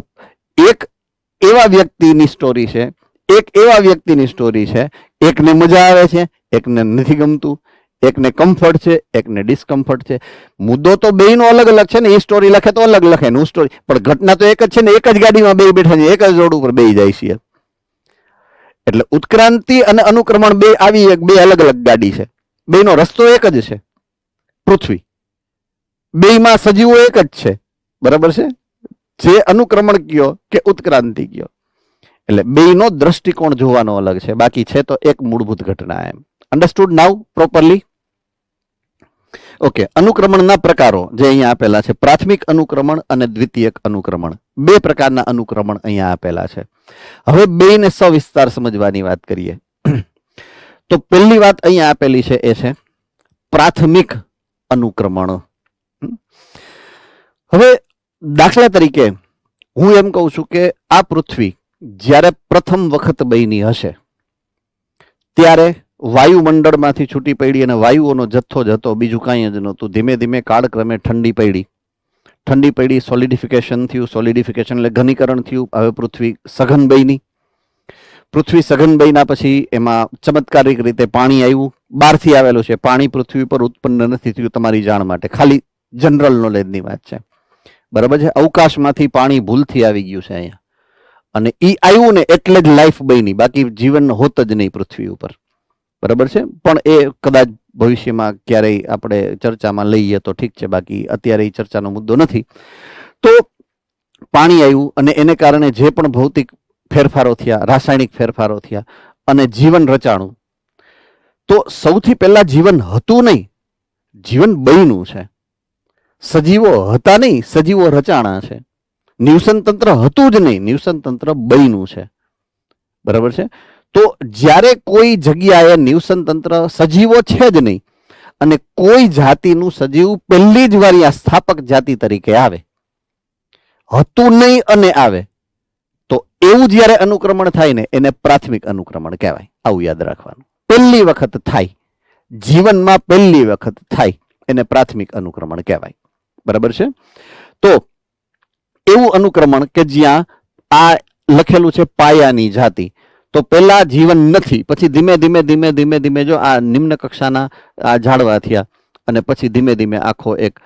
એક એવા વ્યક્તિની સ્ટોરી છે, એક એવા વ્યક્તિની સ્ટોરી છે, એકને મજા આવે છે, એકને નથી ગમતું, એકને કમ્ફર્ટ છે, એકને ડિસ્કમ્ફર્ટ છે. મુદ્દો તો બેયનો અલગ અલગ છે ને, એ સ્ટોરી લખે તો અલગ લખે ને સ્ટોરી, પણ ઘટના તો એક જ છે ને, એક જ ગાડીમાં બે બેઠા છે, એક જ રોડ ઉપર બે જાય છે. એટલે ઉત્ક્રાંતિ અને અનુક્રમણ બે આવી બે અલગ અલગ ગાડી છે, બેયનો રસ્તો એક જ છે, પૃથ્વી. બેયમાં સજીવો એક જ છે, બરાબર છે, જે અનુક્રમણ કયો કે ઉત્ક્રાંતિ કયો. એટલે બેયનો દ્રષ્ટિકોણ જોવાનો અલગ છે, બાકી છે તો એક મૂળભૂત ઘટના. એમ અન્ડરસ્ટુડ નાઉ પ્રોપરલી? ઓકે. અનુક્રમણના પ્રકારો જે અહીંયા આપેલા છે, પ્રાથમિક અનુક્રમણ અને દ્વિતીયક અનુક્રમણ, બે પ્રકારના અનુક્રમણ અહીંયા આપેલા છે. હવે બેયને સવિસ્તાર સમજવાની વાત કરીએ તો પહેલી વાત અહીંયા આપેલી છે એ છે પ્રાથમિક અનુક્રમણ. હવે દાખલા તરીકે હું એમ કહું છું કે આ પૃથ્વી જ્યારે પ્રથમ વખત બની હશે ત્યારે વાયુમંડળમાંથી છૂટી પડી અને વાયુઓનો જથ્થો જ હતો, બીજું કાંઈ જ નહોતું. ધીમે ધીમે કાળક્રમે ઠંડી પડી, સોલિડિફિકેશન થયું, સોલિડિફિકેશન એટલે ઘનીકરણ થયું. હવે પૃથ્વી સઘન બની. પૃથ્વી સઘન બન્યા પછી એમાં ચમત્કારિક રીતે પાણી આવ્યું, બહારથી આવેલું છે પાણી, પૃથ્વી પર ઉત્પન્ન નથી થયું. તમારી જાણ માટે ખાલી જનરલ નોલેજની વાત છે, બરાબર છે. અવકાશમાંથી પાણી ભૂલથી આવી ગયું છે અહીંયા, અને એ આવ્યું ને એટલે જ લાઈફ બની, બાકી જીવન હોત જ નહીં પૃથ્વી ઉપર, બરાબર છે. પણ એ કદાચ ભવિષ્યમાં ક્યારેય આપણે ચર્ચામાં લઈએ તો ઠીક છે, બાકી અત્યારે એ ચર્ચાનો મુદ્દો નથી. તો પાણી આવ્યું અને એને કારણે જે પણ ભૌતિક ફેરફારો થયા, રાસાયણિક ફેરફારો થયા અને જીવન રચાણું. તો સૌથી પહેલા જીવન હતું નહીં, જીવન બન્યું છે. સજીવો હતા નહીં, સજીવો રચાણા છે. નિવસન તંત્ર હતું જ નહીં, નિવસન તંત્ર બન્યું છે, બરાબર છે. તો જ્યારે કોઈ જગ્યાએ નિવસન તંત્ર, સજીવો છે જ નહીં, અને કોઈ જાતિનું સજીવ પહેલી જ વાર આ સ્થાપક જાતિ તરીકે આવે, હતું નહીં અને આવે, તો એવું જ્યારે અનુક્રમણ થાય ને એને પ્રાથમિક અનુક્રમણ કહેવાય. આવું યાદ રાખવાનું. પહેલી વખત થાય, જીવનમાં પહેલી વખત થાય એને પ્રાથમિક અનુક્રમણ કહેવાય, બરાબર છે. તો એવું અનુક્રમણ કે જ્યાં આ લખેલું છે પાયાની જાતિ, તો પહેલા જીવન નથી, પછી ધીમે ધીમે ધીમે ધીમે ધીમે જો આ નિમ્ન કક્ષાના આ ઝાડવા થયા, અને પછી ધીમે ધીમે આખો એક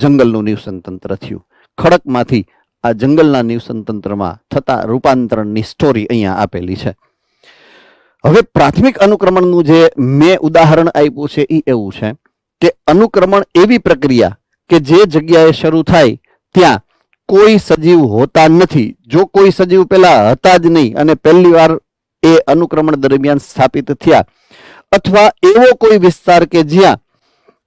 જંગલનું નિવસન તંત્ર થયું. ખડકમાંથી આ જંગલના નિવસન તંત્રમાં થતા રૂપાંતરણની સ્ટોરી અહીંયા આપેલી છે. હવે પ્રાથમિક અનુક્રમણનું જે મેં ઉદાહરણ આપ્યું છે એ એવું છે કે અનુક્રમણ એવી પ્રક્રિયા કે જે જગ્યાએ શરૂ થાય ત્યાં કોઈ સજીવ હોતા નથી. જો કોઈ સજીવ પેલા હતા જ નહીં અને પહેલી વાર એ અનુક્રમણ દરમિયાન સ્થાપિત થયા, અથવા એવો કોઈ વિસ્તાર કે જ્યાં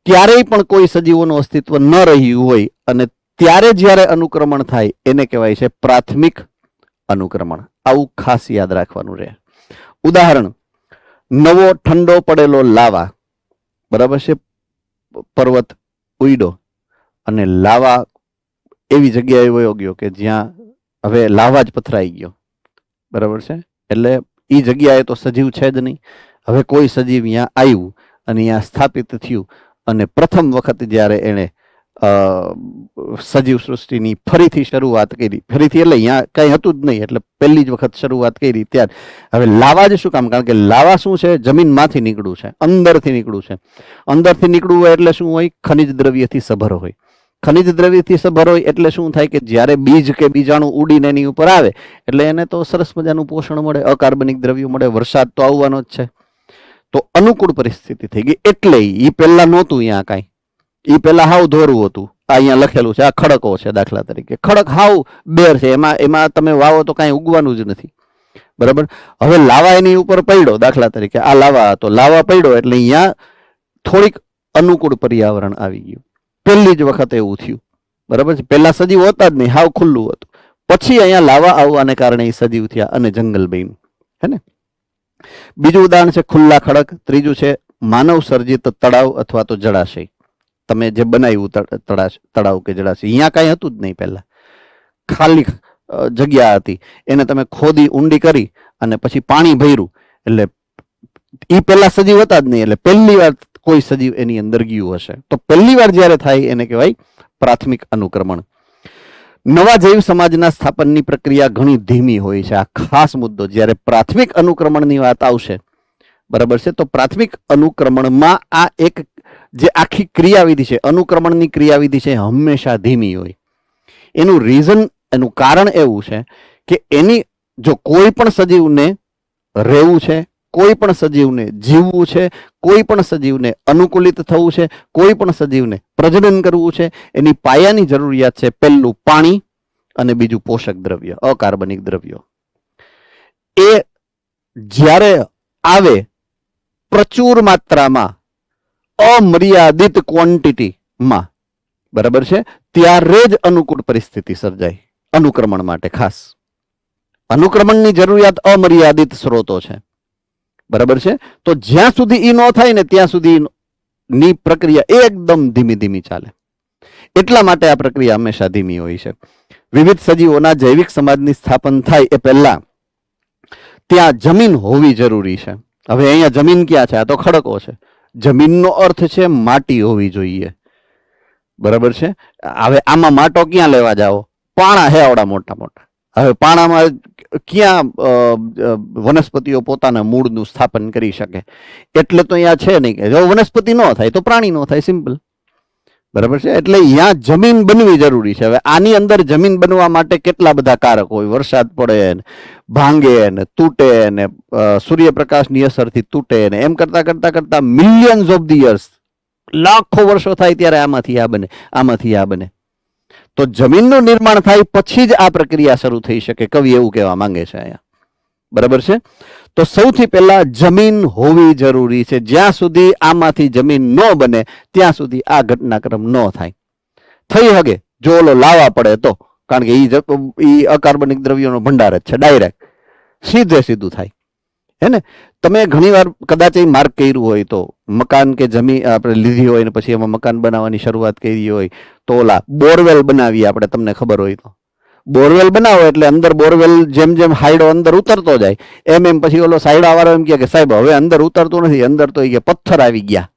ક્યારેય પણ કોઈ સજીવોનું અસ્તિત્વ ન રહ્યું હોય અને ત્યારે જ્યારે અનુક્રમણ થાય એને કહેવાય છે પ્રાથમિક અનુક્રમણ. આવું ખાસ યાદ રાખવાનું રહે. ઉદાહરણ, નવો ઠંડો પડેલો લાવા, બરાબર છે, પર્વત ઉડ્યો અને લાવા એવી જગ્યાએ વયો ગયો કે જ્યાં હવે લાવા જ પથરાઈ ગયો, બરાબર છે. એટલે એ જગ્યાએ તો સજીવ છે જ નહીં. હવે કોઈ સજીવ અહીંયા આવ્યું અને અહીંયા સ્થાપિત થયું, અને પ્રથમ વખત જ્યારે એણે સજીવ સૃષ્ટિની ફરીથી શરૂઆત કરી, ફરીથી એટલે અહીંયા કંઈ હતું જ નહીં, એટલે પહેલી જ વખત શરૂઆત કરી ત્યારે હવે લાવા જ શું કામ? કારણ કે લાવા શું છે? જમીનમાંથી નીકળવું છે, અંદરથી નીકળવું છે. અંદરથી નીકળવું હોય એટલે શું હોય? ખનિજ દ્રવ્યથી સભર હોય. ખનિજ દ્રવ્યથી સભર હોય એટલે શું થાય કે જ્યારે બીજ કે બીજાણુ ઉડીને એની ઉપર આવે એટલે એને તો સરસ મજાનું પોષણ મળે, અકાર્બનિક દ્રવ્યો મળે, વરસાદ તો આવવાનો જ છે. તો અનુકૂળ પરિસ્થિતિ થઈ ગઈ. એટલે ઈ પહેલા નહોતું અહીંયા કાંઈ, ઈ પહેલા હાવ ધોરું હતું. આ અહીંયા લખેલું છે, આ ખડકો છે દાખલા તરીકે, ખડક હાવ બેર છે, એમાં તમે વાવો તો કાંઈ ઉગવાનું જ નથી, બરાબર. હવે લાવા એની ઉપર પડ્યો, દાખલા તરીકે આ લાવા હતો, લાવા પડ્યો એટલે અહીંયા થોડીક અનુકૂળ પર્યાવરણ આવી ગયું. પહેલી જ વખત એવું થયું, બરાબર છે. પહેલા સજીવ હતા જ નહીં, હાવ ખુલ્લું હતું. પછી અહીંયા લાવા આવવાને કારણે એ સજીવ થયા અને જંગલ બન્યું, હે ને. બીજું ઉદાહરણ છે ખુલ્લા ખડક. ત્રીજું છે માનવ સર્જિત તળાવ અથવા તો જળાશય. તમે જે બનાવ્યું તળાવ કે જળાશય, અહીંયા કાંઈ હતું જ નહીં, પહેલા ખાલી જગ્યા હતી, એને તમે ખોદી ઊંડી કરી અને પછી પાણી ભર્યું એટલે એ પહેલા સજીવ હતા જ નહીં, એટલે પહેલી વાર કોઈ સજીવ એની અંદર ગયું હશે. તો પહેલી વાર જ્યારે થાય એને કહેવાય પ્રાથમિક અનુક્રમણ. નવા જૈવ સમાજના સ્થાપનની પ્રક્રિયા ઘણી ધીમી હોય છે. આ ખાસ મુદ્દો, જ્યારે પ્રાથમિક અનુક્રમણની વાત આવશે, બરાબર છે, તો પ્રાથમિક અનુક્રમણમાં આ એક જે આખી ક્રિયાવિધિ છે, અનુક્રમણની ક્રિયાવિધિ છે, હંમેશા ધીમી હોય. એનું રીઝન, એનું કારણ એવું છે કે એની જો કોઈ પણ સજીવને રહેવું છે, કોઈ પણ સજીવને જીવવું છે, કોઈ પણ સજીવને અનુકૂલિત થવું છે, કોઈ પણ સજીવને પ્રજનન કરવું છે, એની પાયાની જરૂરિયાત છે પહેલું પાણી અને બીજું પોષક દ્રવ્ય, અકાર્બનિક દ્રવ્યો. એ જ્યારે આવે પ્રચુર માત્રામાં, અમર્યાદિત ક્વોન્ટિટીમાં, બરાબર છે, ત્યારે જ અનુકૂળ પરિસ્થિતિ સર્જાય અનુક્રમણ માટે. ખાસ અનુક્રમણની જરૂરિયાત અમર્યાદિત સ્ત્રોતો છે, બરાબર છે. તો જ્યાં સુધી એ ન થાય ને ત્યાં સુધી ની પ્રક્રિયા એકદમ ધીમી ધીમી ચાલે. એટલા માટે આ પ્રક્રિયા હંમેશા ધીમી હોય છે. વિવિધ સજીવોના જૈવિક સમાજની સ્થાપન થાય એ પહેલા ત્યાં જમીન હોવી જરૂરી છે. હવે અહીંયા જમીન ક્યાં છે? આ તો ખડકો છે. જમીનનો અર્થ છે માટી હોવી જોઈએ, બરાબર છે. હવે આમાં માટો ક્યાં લેવા જાઓ? પાણા હે આવડા મોટા મોટા. હવે પાણામાં ક્યાં વનસ્પતિઓ પોતાના મૂળનું સ્થાપન કરી શકે? એટલે તો અહીંયા છે નહીં કે જો વનસ્પતિ ન થાય તો પ્રાણી ન થાય, સિમ્પલ, બરાબર છે. એટલે અહીંયા જમીન બનવી જરૂરી છે. હવે આની અંદર જમીન બનવા માટે કેટલા બધા કારક હોય, વરસાદ પડે ને, ભાંગે ને, તૂટે ને, સૂર્યપ્રકાશની અસરથી તૂટે ને, એમ કરતા કરતા કરતા મિલિયન્સ ઓફ ધી યર્સ, લાખો વર્ષો થાય ત્યારે આમાંથી આ બને, આમાંથી આ બને. તો જમીનનું નિર્માણ થાય પછી જ આ પ્રક્રિયા શરૂ થઈ શકે, કવિ એવું કહેવા માંગે છે અહીંયા, બરાબર છે. તો સૌથી પહેલા જમીન હોવી જરૂરી છે. જ્યાં સુધી આમાંથી જમીન ન બને ત્યાં સુધી આ ઘટનાક્રમ ન થાય. થઈ શકે જો ઓલો લાવા પડે તો, કારણ કે એ અકાર્બનિક દ્રવ્યોનો ભંડાર જ છે, ડાયરેક્ટ સીધે સીધું થાય, હે ને. તમે ઘણી વાર કદાચ એ માર્ક કર્યું હોય તો, મકાન કે જમીન આપણે લીધી હોય ને પછી એમાં મકાન બનાવવાની શરૂઆત કરી હોય તો ઓલા બોરવેલ બનાવીએ આપણે, તમને ખબર હોય તો. બોરવેલ બનાવો એટલે અંદર બોરવેલ જેમ જેમ હાઈડો અંદર ઉતરતો જાય એમ એમ પછી ઓલો સાઈડા વાળો એમ કે સાહેબ હવે અંદર ઉતરતું નથી, અંદર તો એ પથ્થર આવી ગયા,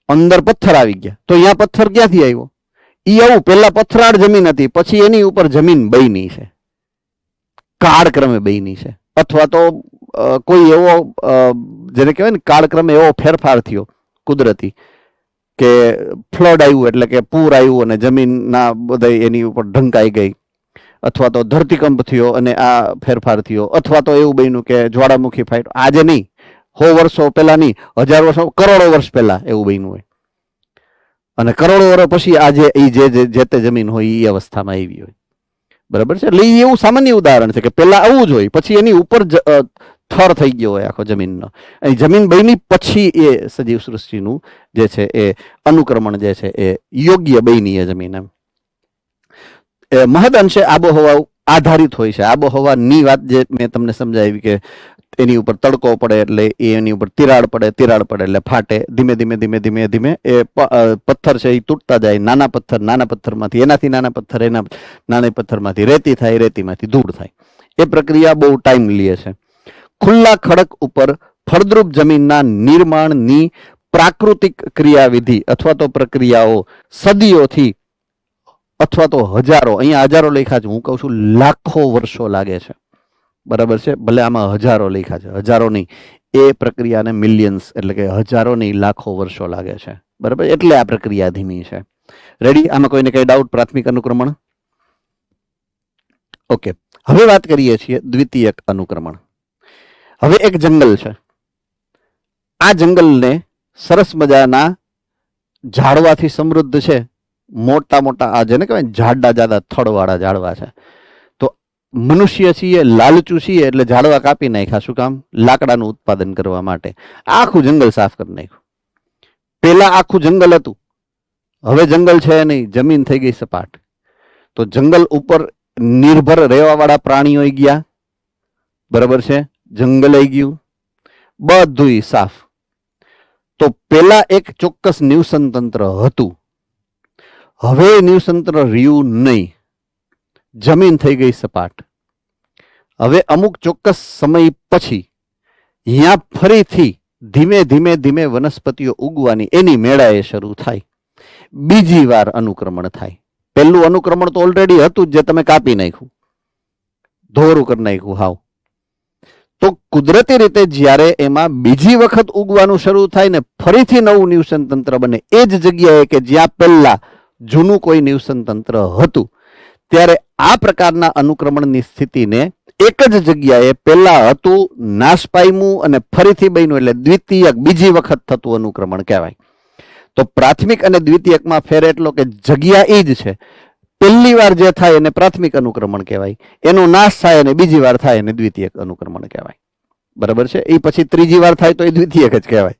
અંદર પથ્થર આવી ગયા. તો અહીંયા પથ્થર ક્યાંથી આવ્યો? ઈ આવું પેલા પથરાળ જમીન હતી, પછી એની ઉપર જમીન બની છે, કાળક્રમે બની છે, અથવા તો કોઈ એવો જેને કહેવાય ને કાળક્રમે એવો ફેરફાર થયો કુદરતી કે ફ્લડ આવ્યું, એટલે કે પૂર આવ્યું અને જમીનના બધા એની ઉપર ઢંકાઈ ગઈ, અથવા તો ધરતીકંપ થયો અને આ ફેરફાર થયો, અથવા તો એવું બન્યું કે જ્વાળામુખી ફાટ્યો. આજે નહીં, 100 વર્ષો પહેલા નહીં, 1000 વર્ષો, કરોડો વર્ષ પહેલા એવું બન્યું હોય, અને કરોડો વર્ષ પછી આજે એ જે તે જમીન હોય એ અવસ્થામાં આવી હોય, બરાબર છે. એટલે એવું સામાન્ય ઉદાહરણ છે કે પેલા આવું જ હોય, પછી એની ઉપર થર થઈ ગયો હોય આખો જમીનનો. અહીં જમીન બની પછી એ સજીવ સૃષ્ટિનું જે છે એ અનુક્રમણ જે છે એ યોગ્ય બની એ જમીન. એમ મહદ અંશે આબોહવા આધારિત હોય છે. આબોહવાની વાત જે મેં તમને સમજાવી કે એની ઉપર તડકો પડે એટલે એની ઉપર તિરાડ પડે, તિરાડ પડે એટલે ફાટે, ધીમે ધીમે ધીમે ધીમે ધીમે એ પથ્થર છે એ તૂટતા જાય, નાના પથ્થરમાંથી એનાથી નાના પથ્થર, એના નાના પથ્થરમાંથી રેતી થાય, રેતીમાંથી ધૂળ થાય. એ પ્રક્રિયા બહુ ટાઈમ લે છે. ખુલ્લા ખડક ઉપર ફળદ્રુપ જમીનના નિર્માણની પ્રાકૃતિક ક્રિયાવિધિ અથવા તો પ્રક્રિયાઓ સદીઓથી અથવા તો હજારો, અહીંયા હજારો લખ્યા છે, હું કહું છું લાખો વર્ષો લાગે છે, બરાબર છે. ભલે આમાં હજારો લખ્યા છે, હજારો નહીં, એ પ્રક્રિયાને મિલિયન્સ એટલે કે હજારો નહીં લાખો વર્ષો લાગે છે. બરાબર, એટલે આ પ્રક્રિયા ધીમી છે. રેડી? આમાં કોઈને કઈ ડાઉટ? પ્રાથમિક અનુક્રમણ. ઓકે, હવે વાત કરીએ છીએ દ્વિતીયક અનુક્રમણ. હવે એક જંગલ છે. આ જંગલને સરસ મજાના ઝાડવાથી સમૃદ્ધ છે. મોટા મોટા આ જેને કહેવાય જાડા જાડા થડવાળા ઝાડવા છે. તો મનુષ્ય છીએ, લાલચુ છીએ, એટલે ઝાડવા કાપી નાખ્યા. શું કામ? લાકડાનું ઉત્પાદન કરવા માટે. આખું જંગલ સાફ કરી નાખ્યું. પેલા આખું જંગલ હતું, હવે જંગલ છે નહીં, જમીન થઈ ગઈ સપાટ. તો જંગલ ઉપર નિર્ભર રહેવા વાળા પ્રાણીઓ ગયા, બરાબર છે, જંગલ આવી ગયું, બધું સાફ. તો પેલા એક ચોક્કસ નિવસન તંત્ર હતું, હવે નિવસન તંત્ર રહ્યું નહીં, જમીન થઈ ગઈ સપાટ. હવે અમુક ચોક્કસ સમય પછી અહીંયા ફરીથી ધીમે ધીમે ધીમે વનસ્પતિઓ ઉગવાની એની મેળાએ શરૂ થાય. બીજી વાર અનુક્રમણ થાય. પહેલું અનુક્રમણ તો ઓલરેડી હતું જ, જે તમે કાપી નાખ્યું, ધોરું કરી નાખ્યું હાવ. તો કુદરતી રીતે જ્યારે એમાં બીજી વખત ઉગવાનું શરૂ થાય ને ફરીથી નવું નિવસન તંત્ર બને, એ જ જગ્યાએ કે જ્યાં પહેલા જૂનું કોઈ નિવસન તંત્ર હતું, ત્યારે આ પ્રકારના અનુક્રમણની સ્થિતિને એક જ જગ્યાએ પહેલા હતું, નાશ પામ્યું અને ફરીથી બન્યું, એટલે દ્વિતીયક બીજી વખત થતું અનુક્રમણ કહેવાય. તો પ્રાથમિક અને દ્વિતીયકમાં ફેર એટલો કે જગ્યા એ જ છે. પહેલી વાર જે થાય એને પ્રાથમિક અનુક્રમણ કહેવાય, એનો નાશ થાય અને બીજી વાર થાય એને દ્વિતીયક અનુક્રમણ કહેવાય. બરાબર છે? એ પછી ત્રીજી વાર થાય તો એ દ્વિતીયક જ કહેવાય.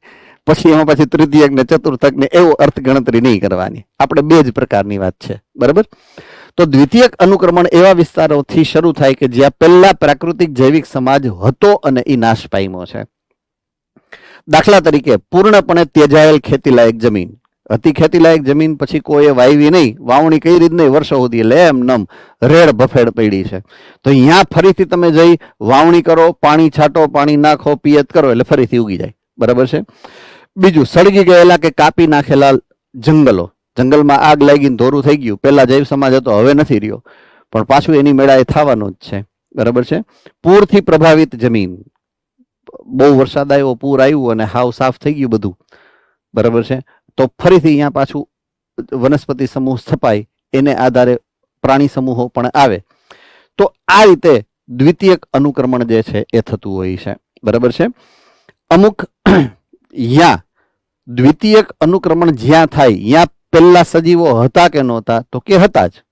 પછી એમાં પછી તૃતીયક ને ચતુર્થક ને એવો અર્થ ગણતરી નહીં કરવાની. આપણે બે જ પ્રકારની વાત છે. બરાબર? તો દ્વિતીયક અનુક્રમણ એવા વિસ્તારોથી શરૂ થાય કે જ્યાં પહેલા પ્રાકૃતિક જૈવિક સમાજ હતો અને એ નાશ પામ્યો છે. દાખલા તરીકે પૂર્ણપણે ત્યજાયેલ ખેતીલાયક જમીન હતી. ખેતીલાયક જમીન પછી કોઈએ વાવી નહીં, વાવણી કઈ રીત નહીં, વર્ષો સુધી એટલે એમ નમ રેડ બફેડ પડી છે. તો અહીંયા ફરીથી તમે જઈ વાવણી કરો, પાણી છાંટો, પાણી નાખો, પિયત કરો, એટલે ફરીથી ઉગી જાય. બરાબર છે? બીજું, સળગી ગયેલા કે કાપી નાખેલા જંગલો, જંગલમાં આગ લાગીને ધોરું થઈ ગયું, પહેલા જૈવ સમાજ હતો, હવે નથી રહ્યો, પણ પાછું એની મેળાએ થવાનું જ છે. બરાબર છે? પૂરથી પ્રભાવિત જમીન, બહુ વરસાદ આવ્યો, પૂર આવ્યું અને હાવ સાફ થઈ ગયું બધું, બરાબર છે, તો ફરીથી અહીંયા પાછું વનસ્પતિ સમૂહ સ્થપાય, એને આધારે પ્રાણી સમૂહો પણ આવે. તો આ રીતે દ્વિતીયક અનુક્રમણ જે છે એ થતું હોય છે. બરાબર છે? અમુક યા દ્વિતીયક અનુક્રમણ જ્યાં થાય ત્યાં પહેલા સજીવો હતા કે નહોતા? તો કે હતા જ.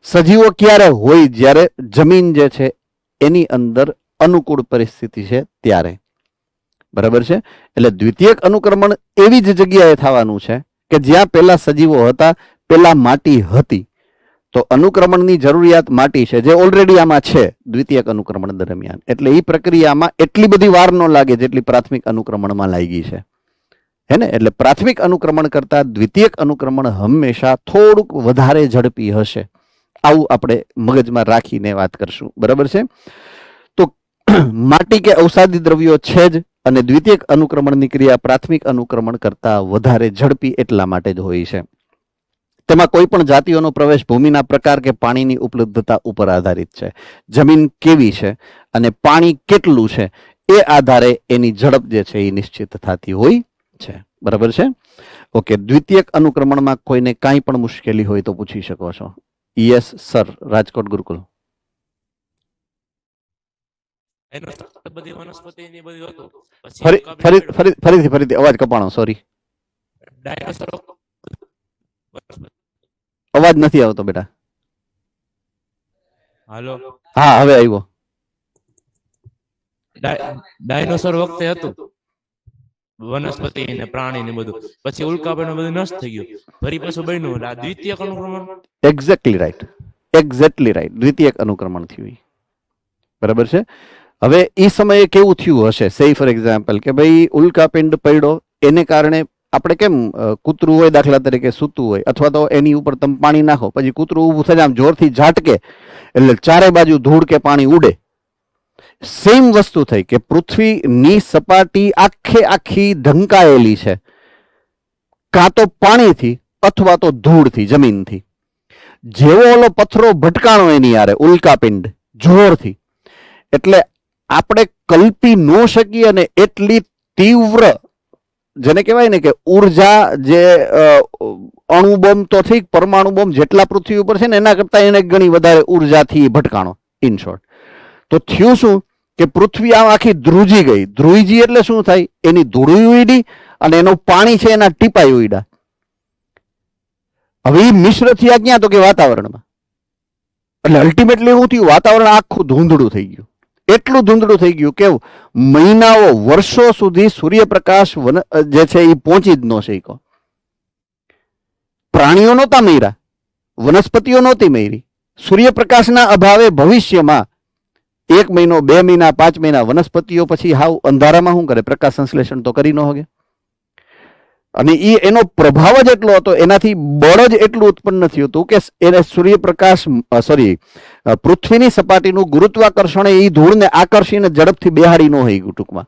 સજીવો ક્યારે હોય? જ્યારે જમીન જે છે એની અંદર અનુકૂળ પરિસ્થિતિ છે ત્યારે. બરાબર છે? એટલે દ્વિતીયક અનુક્રમણ એવી જ જગ્યાએ થવાનું છે કે જ્યાં પહેલા સજીવો હતા, પહેલા માટી હતી. તો અનુક્રમણની જરૂરિયાત માટી છે, જે ઓલરેડી આમાં છે દ્વિતીયક અનુક્રમણ દરમિયાન. એટલે એ પ્રક્રિયામાં એટલી બધી વાર ન લાગે જેટલી પ્રાથમિક અનુક્રમણમાં લાગી છે. હે ને? એટલે પ્રાથમિક અનુક્રમણ કરતા દ્વિતીયક અનુક્રમણ હંમેશા થોડુંક વધારે ઝડપી હશે. આવું આપણે મગજમાં રાખીને વાત કરશું. બરાબર છે? તો માટી કે ઔષાધી દ્રવ્યો છે જ, અને દ્વિતીયક અનુક્રમણની ક્રિયા પ્રાથમિક અનુક્રમણ કરતા વધારે ઝડપી એટલા માટે જ હોય છે. તેમાં કોઈ પણ જાતિઓનો પ્રવેશ ભૂમિના પ્રકાર કે પાણીની ઉપલબ્ધતા ઉપર આધારિત છે. જમીન કેવી છે અને પાણી કેટલું છે એ આધારે એની ઝડપ જે છે એ નિશ્ચિત થતી હોય છે. બરાબર છે? ઓકે, દ્વિતીયક અનુક્રમણમાં કોઈને કાંઈ પણ મુશ્કેલી હોય તો પૂછી શકો છો. Yes sir, Rajkot Gurukul. બધી વનસ્પતિની બધું હતું. પછી ફરીથી અવાજ કપાણો, સોરી, ડાયનોસરો અવાજ નથી આવતો બેટા. હાલો, હા, હવે આવ્યો. ડાયનોસોર વખતે હતું વનસ્પતિ ને પ્રાણી ને બધું, પછી ઉલ્કાપિંડ બધું નષ્ટ થઈ ગયું, ફરી પાછું બન્યું. એટલે આ દ્વિતીયક અનુક્રમણ. એક્ઝેક્ટલી રાઈટ, દ્વિતીયક અનુક્રમણ થયું. બરાબર છે? હવે એ સમયે કેવું થયું હશે? સે ફોર એક્ઝામ્પલ કે ભાઈ ઉલ્કાપિંડ પડ્યો, એને કારણે આપણે કેમ કૂતરું હોય દાખલા તરીકે સૂતું હોય, અથવા તો એની ઉપર તમે પાણી નાખો, પછી કૂતરું ઊભું થઈ આમ જોરથી ઝાટકે એટલે ચારે બાજુ ધૂળ કે પાણી ઉડે. સેમ વસ્તુ થઈ કે પૃથ્વીની સપાટી આખી ઢંકાયેલી છે, કાં તો પાણીથી અથવા તો ધૂળથી, જમીનથી. જેવો ઓલો પથ્થરો ભટકાણો એની યારે ઉલ્કાપિંડ જોરથી, એટલે આપણે કલ્પી ન શકીએ, અને એટલી તીવ્ર જેને કહેવાય ને કે ઉર્જા જે અણુ બોમ્બ તો ઠીક, પરમાણુ બોમ્બ જેટલા પૃથ્વી ઉપર છે ને એના કરતા એને ઘણી વધારે ઉર્જાથી ભટકાણો. ઇન શોર્ટ તો થયું શું કે પૃથ્વી આમ આખી ધ્રુજી ગઈ. ધ્રુજી એટલે શું થાય? એની ધૂળી ઉડી અને એનું પાણી છે એના ટીપાઈ ઉડ્યા. હવે એ મિશ્ર થયા ક્યાં? તો કે વાતાવરણમાં. એટલે અલ્ટિમેટલી એવું થયું, વાતાવરણ આખું ધૂંધળું થઈ ગયું. એટલું ધૂંધળું થઈ ગયું કે મહિનાઓ વર્ષો સુધી સૂર્યપ્રકાશ જે છે એ પહોંચી જ ન શક્યો. પ્રાણીઓ નહોતા મર્યા, વનસ્પતિઓ નહોતી મરી. સૂર્યપ્રકાશના અભાવે ભવિષ્યમાં 1 મહિનો, 2 મહિના, 5 મહિના વનસ્પતિઓ પછી હાવ અંધારામાં શું કરે? પ્રકાશ સંશ્લેષણ તો કરી ન શકે. અને એનો પ્રભાવ જ એટલો હતો, એનાથી બળ જ એટલું ઉત્પન્ન થયું હતું કે એને સૂર્યપ્રકાશ પૃથ્વીની સપાટીનું ગુરુત્વાકર્ષણ એ ધૂળને આકર્ષીને ઝડપથી બેહાડી ન હોય ગયું ટૂંકમાં.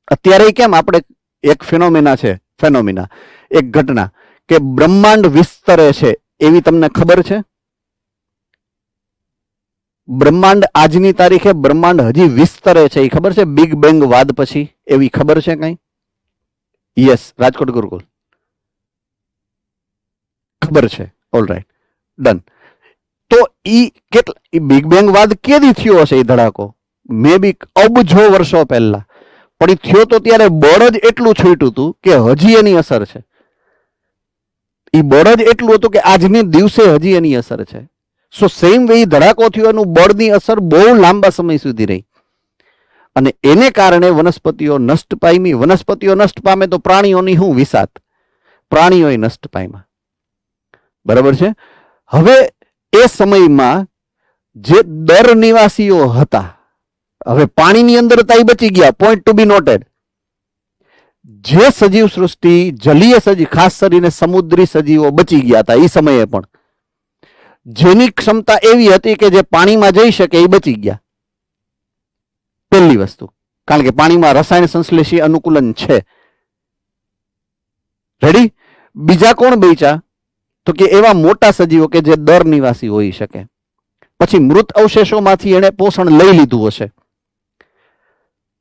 અત્યારે કેમ આપણે એક ફેનોમિના, એક ઘટના કે બ્રહ્માંડ વિસ્તરે છે એવી તમને ખબર છે? બ્રહ્માંડ આજની તારીખે બ્રહ્માંડ હજી વિસ્તરે છે એ ખબર છે? બિગ બેંગ વાદ પછી એવી ખબર છે કઈ? યસ, રાજકોટ ગુરુકુલ ખબર છે. All right, done. તો ઈ બિગ બેંગ વાદ કેદી થયો હશે? એ ધડાકો મે બી અબજો વર્ષો પહેલા. પણ એ થયો તો ત્યારે બળ જ એટલું છૂટ્યું હતું કે હજી એની અસર છે. એ બળ જ એટલું હતું કે આજની દિવસે હજી એની અસર છે. સો સેમ વે ધડાકો થયો એનું બળની અસર બહુ લાંબા સમય સુધી રહી અને એને કારણે વનસ્પતિઓ નષ્ટ પામી. વનસ્પતિઓ નષ્ટ પામે તો પ્રાણીઓની શું વિસાત? પ્રાણીઓએ નષ્ટ પામ્યા. બરાબર છે. હવે એ સમયમાં જે દર નિવાસીઓ હતા, હવે પાણીની અંદર હતા એ બચી ગયા, પોઈન્ટ ટુ બી નોટેડ. જે સજીવ સૃષ્ટિ, જલીય સજીવ, ખાસ કરીને સમુદ્રી સજીવો બચી ગયા હતા એ સમયે પણ, જેની ક્ષમતા એવી હતી કે જે પાણીમાં જઈ શકે એ બચી ગયા. પહેલી વસ્તુ, કારણ કે પાણીમાં રસાયણ સંશ્લેષી અનુકૂલન છે. રેડી? બીજા કોણ બચ્યા? તો કે એવા મોટા સજીવો કે જે દર નિવાસી હોઈ શકે. પછી મૃત અવશેષોમાંથી એને પોષણ લઈ લીધું હશે.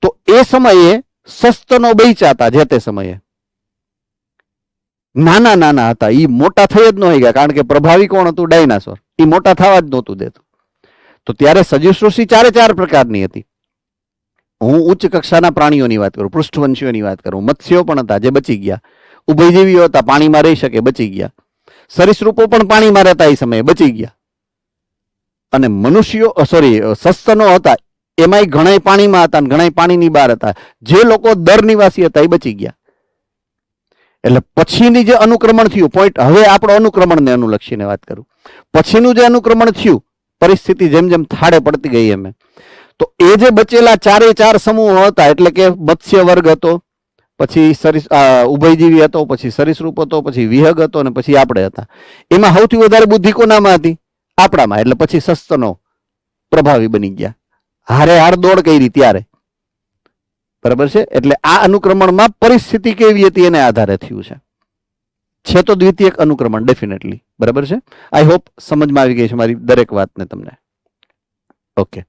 તો એ સમયે સસ્તનો બચ્યા હતા. જે તે સમયે નાના નાના હતા, એ મોટા થઈ જ ન હોય ગયા, કારણ કે પ્રભાવી કોણ હતું? ડાયનાસોર. એ મોટા થવા જ નહોતું દેતું. તો ત્યારે સજીવ સૃષ્ટિ 4 પ્રકારની હતી. હું ઉચ્ચ કક્ષાના પ્રાણીઓની વાત કરું, પૃષ્ઠવંશીઓની વાત કરું. મત્સ્યો પણ હતા જે બચી ગયા, ઉભયજીવીઓ હતા, પાણીમાં રહી શકે, બચી ગયા. સરીસૃપો પણ પાણીમાં રહેતા એ સમયે બચી ગયા. અને મનુષ્યો સસ્તનો હતા, એમાંય ઘણા પાણીમાં હતા, ઘણા પાણીની બહાર હતા. જે લોકો દર નિવાસી હતા એ બચી ગયા. એટલે પછીની જે અનુક્રમણ થયું, પોઈન્ટ, હવે આપણો અનુક્રમણને અનુલક્ષીને વાત કરું. પછીનું જે અનુક્રમણ થયું, પરિસ્થિતિ જેમ જેમ થાળે પડતી ગઈ એમ, તો એ જે બચેલા 4 સમૂહો હતા, એટલે કે મત્સ્ય વર્ગ હતો, પછી ઉભયજીવી હતો, પછી સરીસૃપ હતો, પછી વિહગ હતો, અને પછી આપણે હતા. એમાં સૌથી વધારે બુદ્ધિ કોનામાં હતી? આપણામાં. એટલે પછી સસ્તનો પ્રભાવી બની ગયા, હારે હાર દોડ કરી ત્યારે. બરાબર છે. એટલે આ અનુક્રમણમાં પરિસ્થિતિ કેવી હતી એને આધારે થયું છે તો દ્વિતીયક અનુક્રમણ ડેફિનેટલી. બરાબર છે. આઈ હોપ સમજમાં આવી ગઈ છે મારી દરેક વાતને તમને. Okay,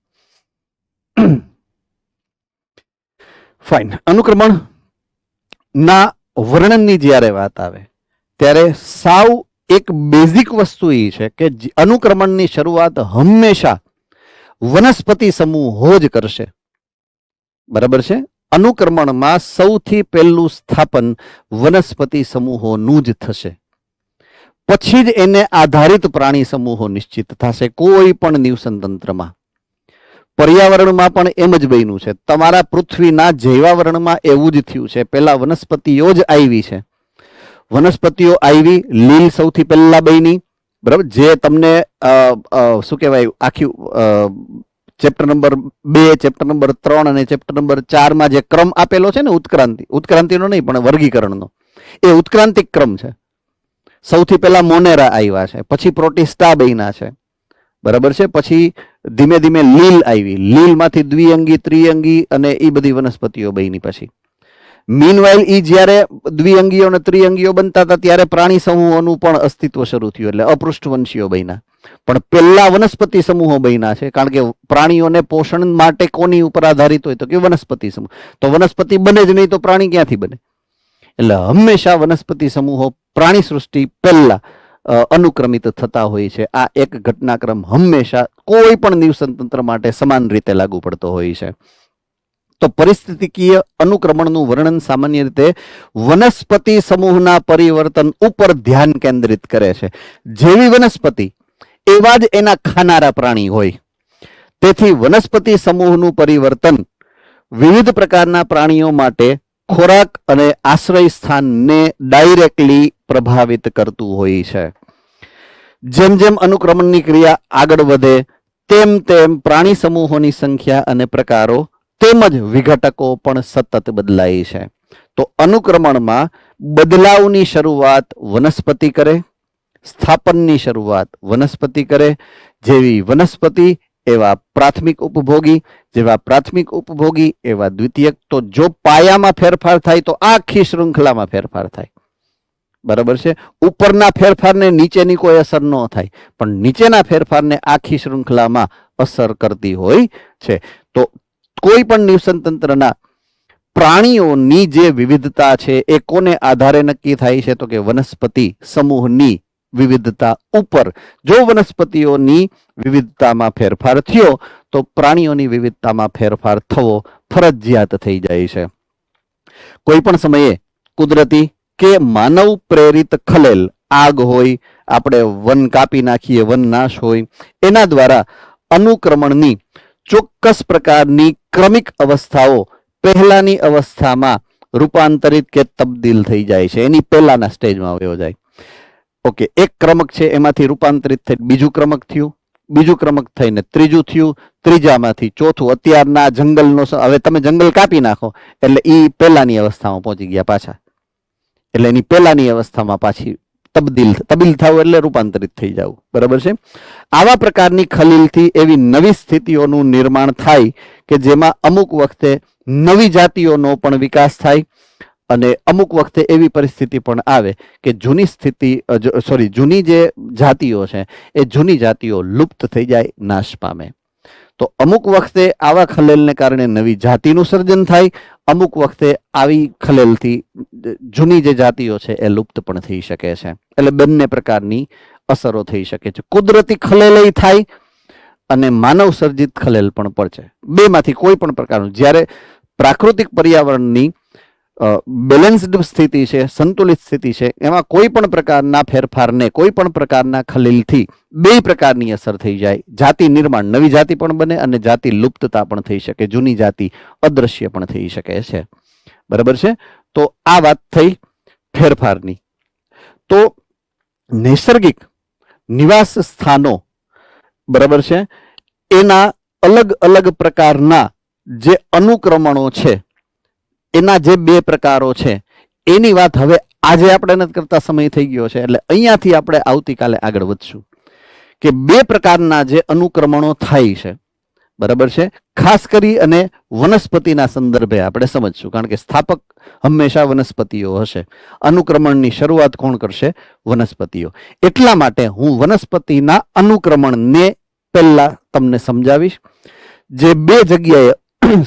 fine. અનુક્રમણ ના વર્ણનની જ્યારે વાત આવે ત્યારે સાવ એક બેઝિક વસ્તુ એ છે કે અનુક્રમણની શરૂઆત હંમેશા વનસ્પતિ સમૂહો જ કરશે. બરાબર છે. અનુક્રમણમાં સૌથી પહેલું સ્થાપન વનસ્પતિ સમૂહોનું જ થશે. પછી જ એને આધારિત પ્રાણી સમૂહો નિશ્ચિત થશે. કોઈ પણ નિવસન તંત્રમાં, પર્યાવરણમાં પણ એમ જ બન્યું છે. તમારા પૃથ્વીના જૈવાવરણમાં એવું જ થયું છે. પહેલા વનસ્પતિઓ જ આવી છે. વનસ્પતિઓ આવી, લીલ સૌથી પહેલા બની. બરાબર. જે તમને શું કહેવાય, આખી ચેપ્ટર નંબર 2, ચેપ્ટર નંબર 3 અને ચેપ્ટર નંબર 4 માં જે ક્રમ આપેલો છે ને, ઉત્ક્રાંતિનો નહીં પણ વર્ગીકરણનો, એ ઉત્ક્રાંતિક ક્રમ છે. સૌથી પહેલા મોનેરા આવ્યા છે, પછી પ્રોટિસ્ટા બન્યા છે. બરાબર છે. પછી ધીમે ધીમે લીલ આવી, લીલમાંથી દ્વિઅંગી, ત્રિઅંગી અને એ બધી વનસ્પતિઓ બની. પછી મીનવાઇલ ઈ જ્યારે દ્વિઅંગીઓ અને ત્રિઅંગીઓ બનતા હતા ત્યારે પ્રાણી સમૂહોનું પણ અસ્તિત્વ શરૂ થયું, એટલે અપૃષ્ઠવંશીઓ બન્યા. પણ પહેલા વનસ્પતિ સમૂહો બન્યા છે, કારણ કે પ્રાણીઓને પોષણ માટે કોની ઉપર આધારિત હોય? તો કે વનસ્પતિ સમૂહ. તો વનસ્પતિ બને જ નહીં તો પ્રાણી ક્યાંથી બને? એટલે હંમેશા વનસ્પતિ સમૂહો પ્રાણી સૃષ્ટિ પહેલા અનુક્રમિત થતા હોય છે. આ એક ઘટનાક્રમ હંમેશા કોઈ પણ નિવસન તંત્ર માટે સમાન રીતે લાગુ પડતો હોય છે. તો પરિસ્થિતિકીય અનુક્રમણનું વર્ણન સામાન્ય રીતે વનસ્પતિ સમૂહના પરિવર્તન ઉપર ધ્યાન કેન્દ્રિત કરે છે. જેવી વનસ્પતિ એવા જ એના ખાનારા પ્રાણી હોય. તેથી વનસ્પતિ સમૂહનું પરિવર્તન વિવિધ પ્રકારના પ્રાણીઓ માટે ખોરાક અને આશ્રય સ્થાનને ડાયરેક્ટલી પ્રભાવિત કરતું હોય છે. જેમ જેમ અનુક્રમણની ક્રિયા આગળ વધે તેમ તેમ પ્રાણી સમૂહોની સંખ્યા અને પ્રકારો તેમજ વિઘટકો પણ સતત બદલાય છે. તો અનુક્રમણમાં બદલાવની શરૂઆત વનસ્પતિ કરે, સ્થાપનની શરૂઆત વનસ્પતિ કરે. જેવી વનસ્પતિ એવા પ્રાથમિક ઉપભોગી, જેવા પ્રાથમિક ઉપભોગી એવા દ્વિતીયક. તો જો પાયામાં ફેરફાર થાય તો આખી શૃંખલામાં ફેરફાર થાય. બરાબર છે. ઉપરના ફેરફારને નીચેની કોઈ અસર ન થાય, પણ નીચેના ફેરફારને આખી શૃંખલામાં અસર કરતી હોય છે. તો કોઈ પણ નિવસન તંત્રના પ્રાણીઓની જે વિવિધતા છે એ કોને આધારે નક્કી થાય છે? તો કે વનસ્પતિ સમૂહની વિવિધતા ઉપર. જો વનસ્પતિઓની વિવિધતામાં ફેરફાર થયો તો પ્રાણીઓની વિવિધતામાં ફેરફાર થવો ફરજિયાત થઈ જાય છે. કોઈ પણ સમયે કુદરતી કે માનવ પ્રેરિત ખલેલ, આગ હોય, આપણે વન કાપી નાખીએ, વન નાશ હોય, એના દ્વારા અનુક્રમણની ચોક્કસ પ્રકારની ક્રમિક અવસ્થાઓ પહેલાની અવસ્થામાં રૂપાંતરિત કે તબદીલ થઈ જાય છે. એની પહેલાના સ્ટેજમાં વયો જાય. ઓકે, એક ક્રમક છે એમાંથી રૂપાંતરિત થઈ બીજું ક્રમક થયું, બીજું ક્રમક થઈને ત્રીજું થયું, ત્રીજામાંથી ચોથું. અત્યારના જંગલનો, હવે તમે જંગલ કાપી નાખો એટલે એ પહેલાની અવસ્થામાં પહોંચી ગયા પાછા. એટલે એની પહેલાની અવસ્થામાં પાછી તબદીલ થવું એટલે રૂપાંતરિત થઈ જવું. બરાબર છે. આવા પ્રકારની ખલીલથી એવી નવી સ્થિતિઓનું નિર્માણ થાય કે જેમાં અમુક વખતે નવી જાતિઓનો પણ વિકાસ થાય અને અમુક વખતે એવી પરિસ્થિતિ પણ આવે કે જૂની જે જાતિઓ છે એ જૂની જાતિઓ લુપ્ત થઈ જાય, નાશ પામે. તો અમુક વખતે આવા ખલેલને કારણે નવી જાતિનું સર્જન થાય, અમુક વખતે આવી ખલેલથી જૂની જે જાતિઓ છે એ લુપ્ત પણ થઈ શકે છે. એટલે બંને પ્રકારની અસરો થઈ શકે છે. કુદરતી ખલેલ થાય અને માનવ સર્જિત ખલેલ પણ પડશે. બેમાંથી કોઈ પણ પ્રકારનું. જ્યારે પ્રાકૃતિક પર્યાવરણની બેલેન્સ્ડ સ્થિતિ છે, સંતુલિત સ્થિતિ છે, એમાં કોઈ પણ પ્રકારના ફેરફારને, કોઈ પણ પ્રકારના ખલેલથી બે પ્રકારની અસર થઈ જાય. જાતિ નિર્માણ, નવી જાતિ પણ બને અને જાતિ લુપ્તતા પણ થઈ શકે, જૂની જાતિ અદ્રશ્ય પણ થઈ શકે છે. બરાબર છે. તો આ વાત થઈ ફેરફારની. તો નૈસર્ગિક નિવાસ સ્થાનો, બરાબર છે, એના અલગ અલગ પ્રકારના જે અનુક્રમણો છે, એના જે બે પ્રકારો છે એની વાત હવે આજે આપણે નથી કરતા, સમય થઈ ગયો છે. એટલે અહીંયાથી આપણે આવતીકાલે આગળ વધશું કે બે પ્રકારના જે અનુક્રમણો થાય છે. બરાબર છે. ખાસ કરી અને વનસ્પતિના સંદર્ભે આપણે સમજશું, કારણ કે સ્થાપક હંમેશા વનસ્પતિઓ હશે. અનુક્રમણની શરૂઆત કોણ કરશે? વનસ્પતિઓ. એટલા માટે હું વનસ્પતિના અનુક્રમણને પહેલા તમને સમજાવીશ, જે બે જગ્યાએ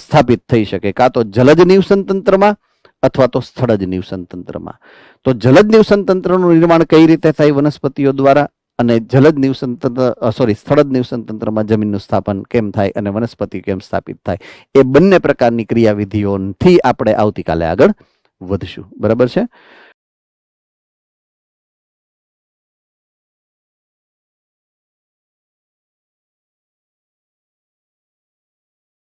સ્થાપિત થઈ શકે, કાં તો જલજ નિવસન તંત્રમાં અથવા તો સ્થળજ નિવસન તંત્રમાં. તો જલજ નિવસન તંત્રનું નિર્માણ કઈ રીતે થાય? વનસ્પતિઓ દ્વારા. અને જલજ નિવસન તંત્ર સ્થળજ નિવસન તંત્રમાં જમીનનું સ્થાપન કેમ થાય અને વનસ્પતિ કેમ સ્થાપિત થાય, એ બંને પ્રકારની ક્રિયાવિધિઓથી આપણે આવતીકાલે આગળ વધશું. બરાબર છે.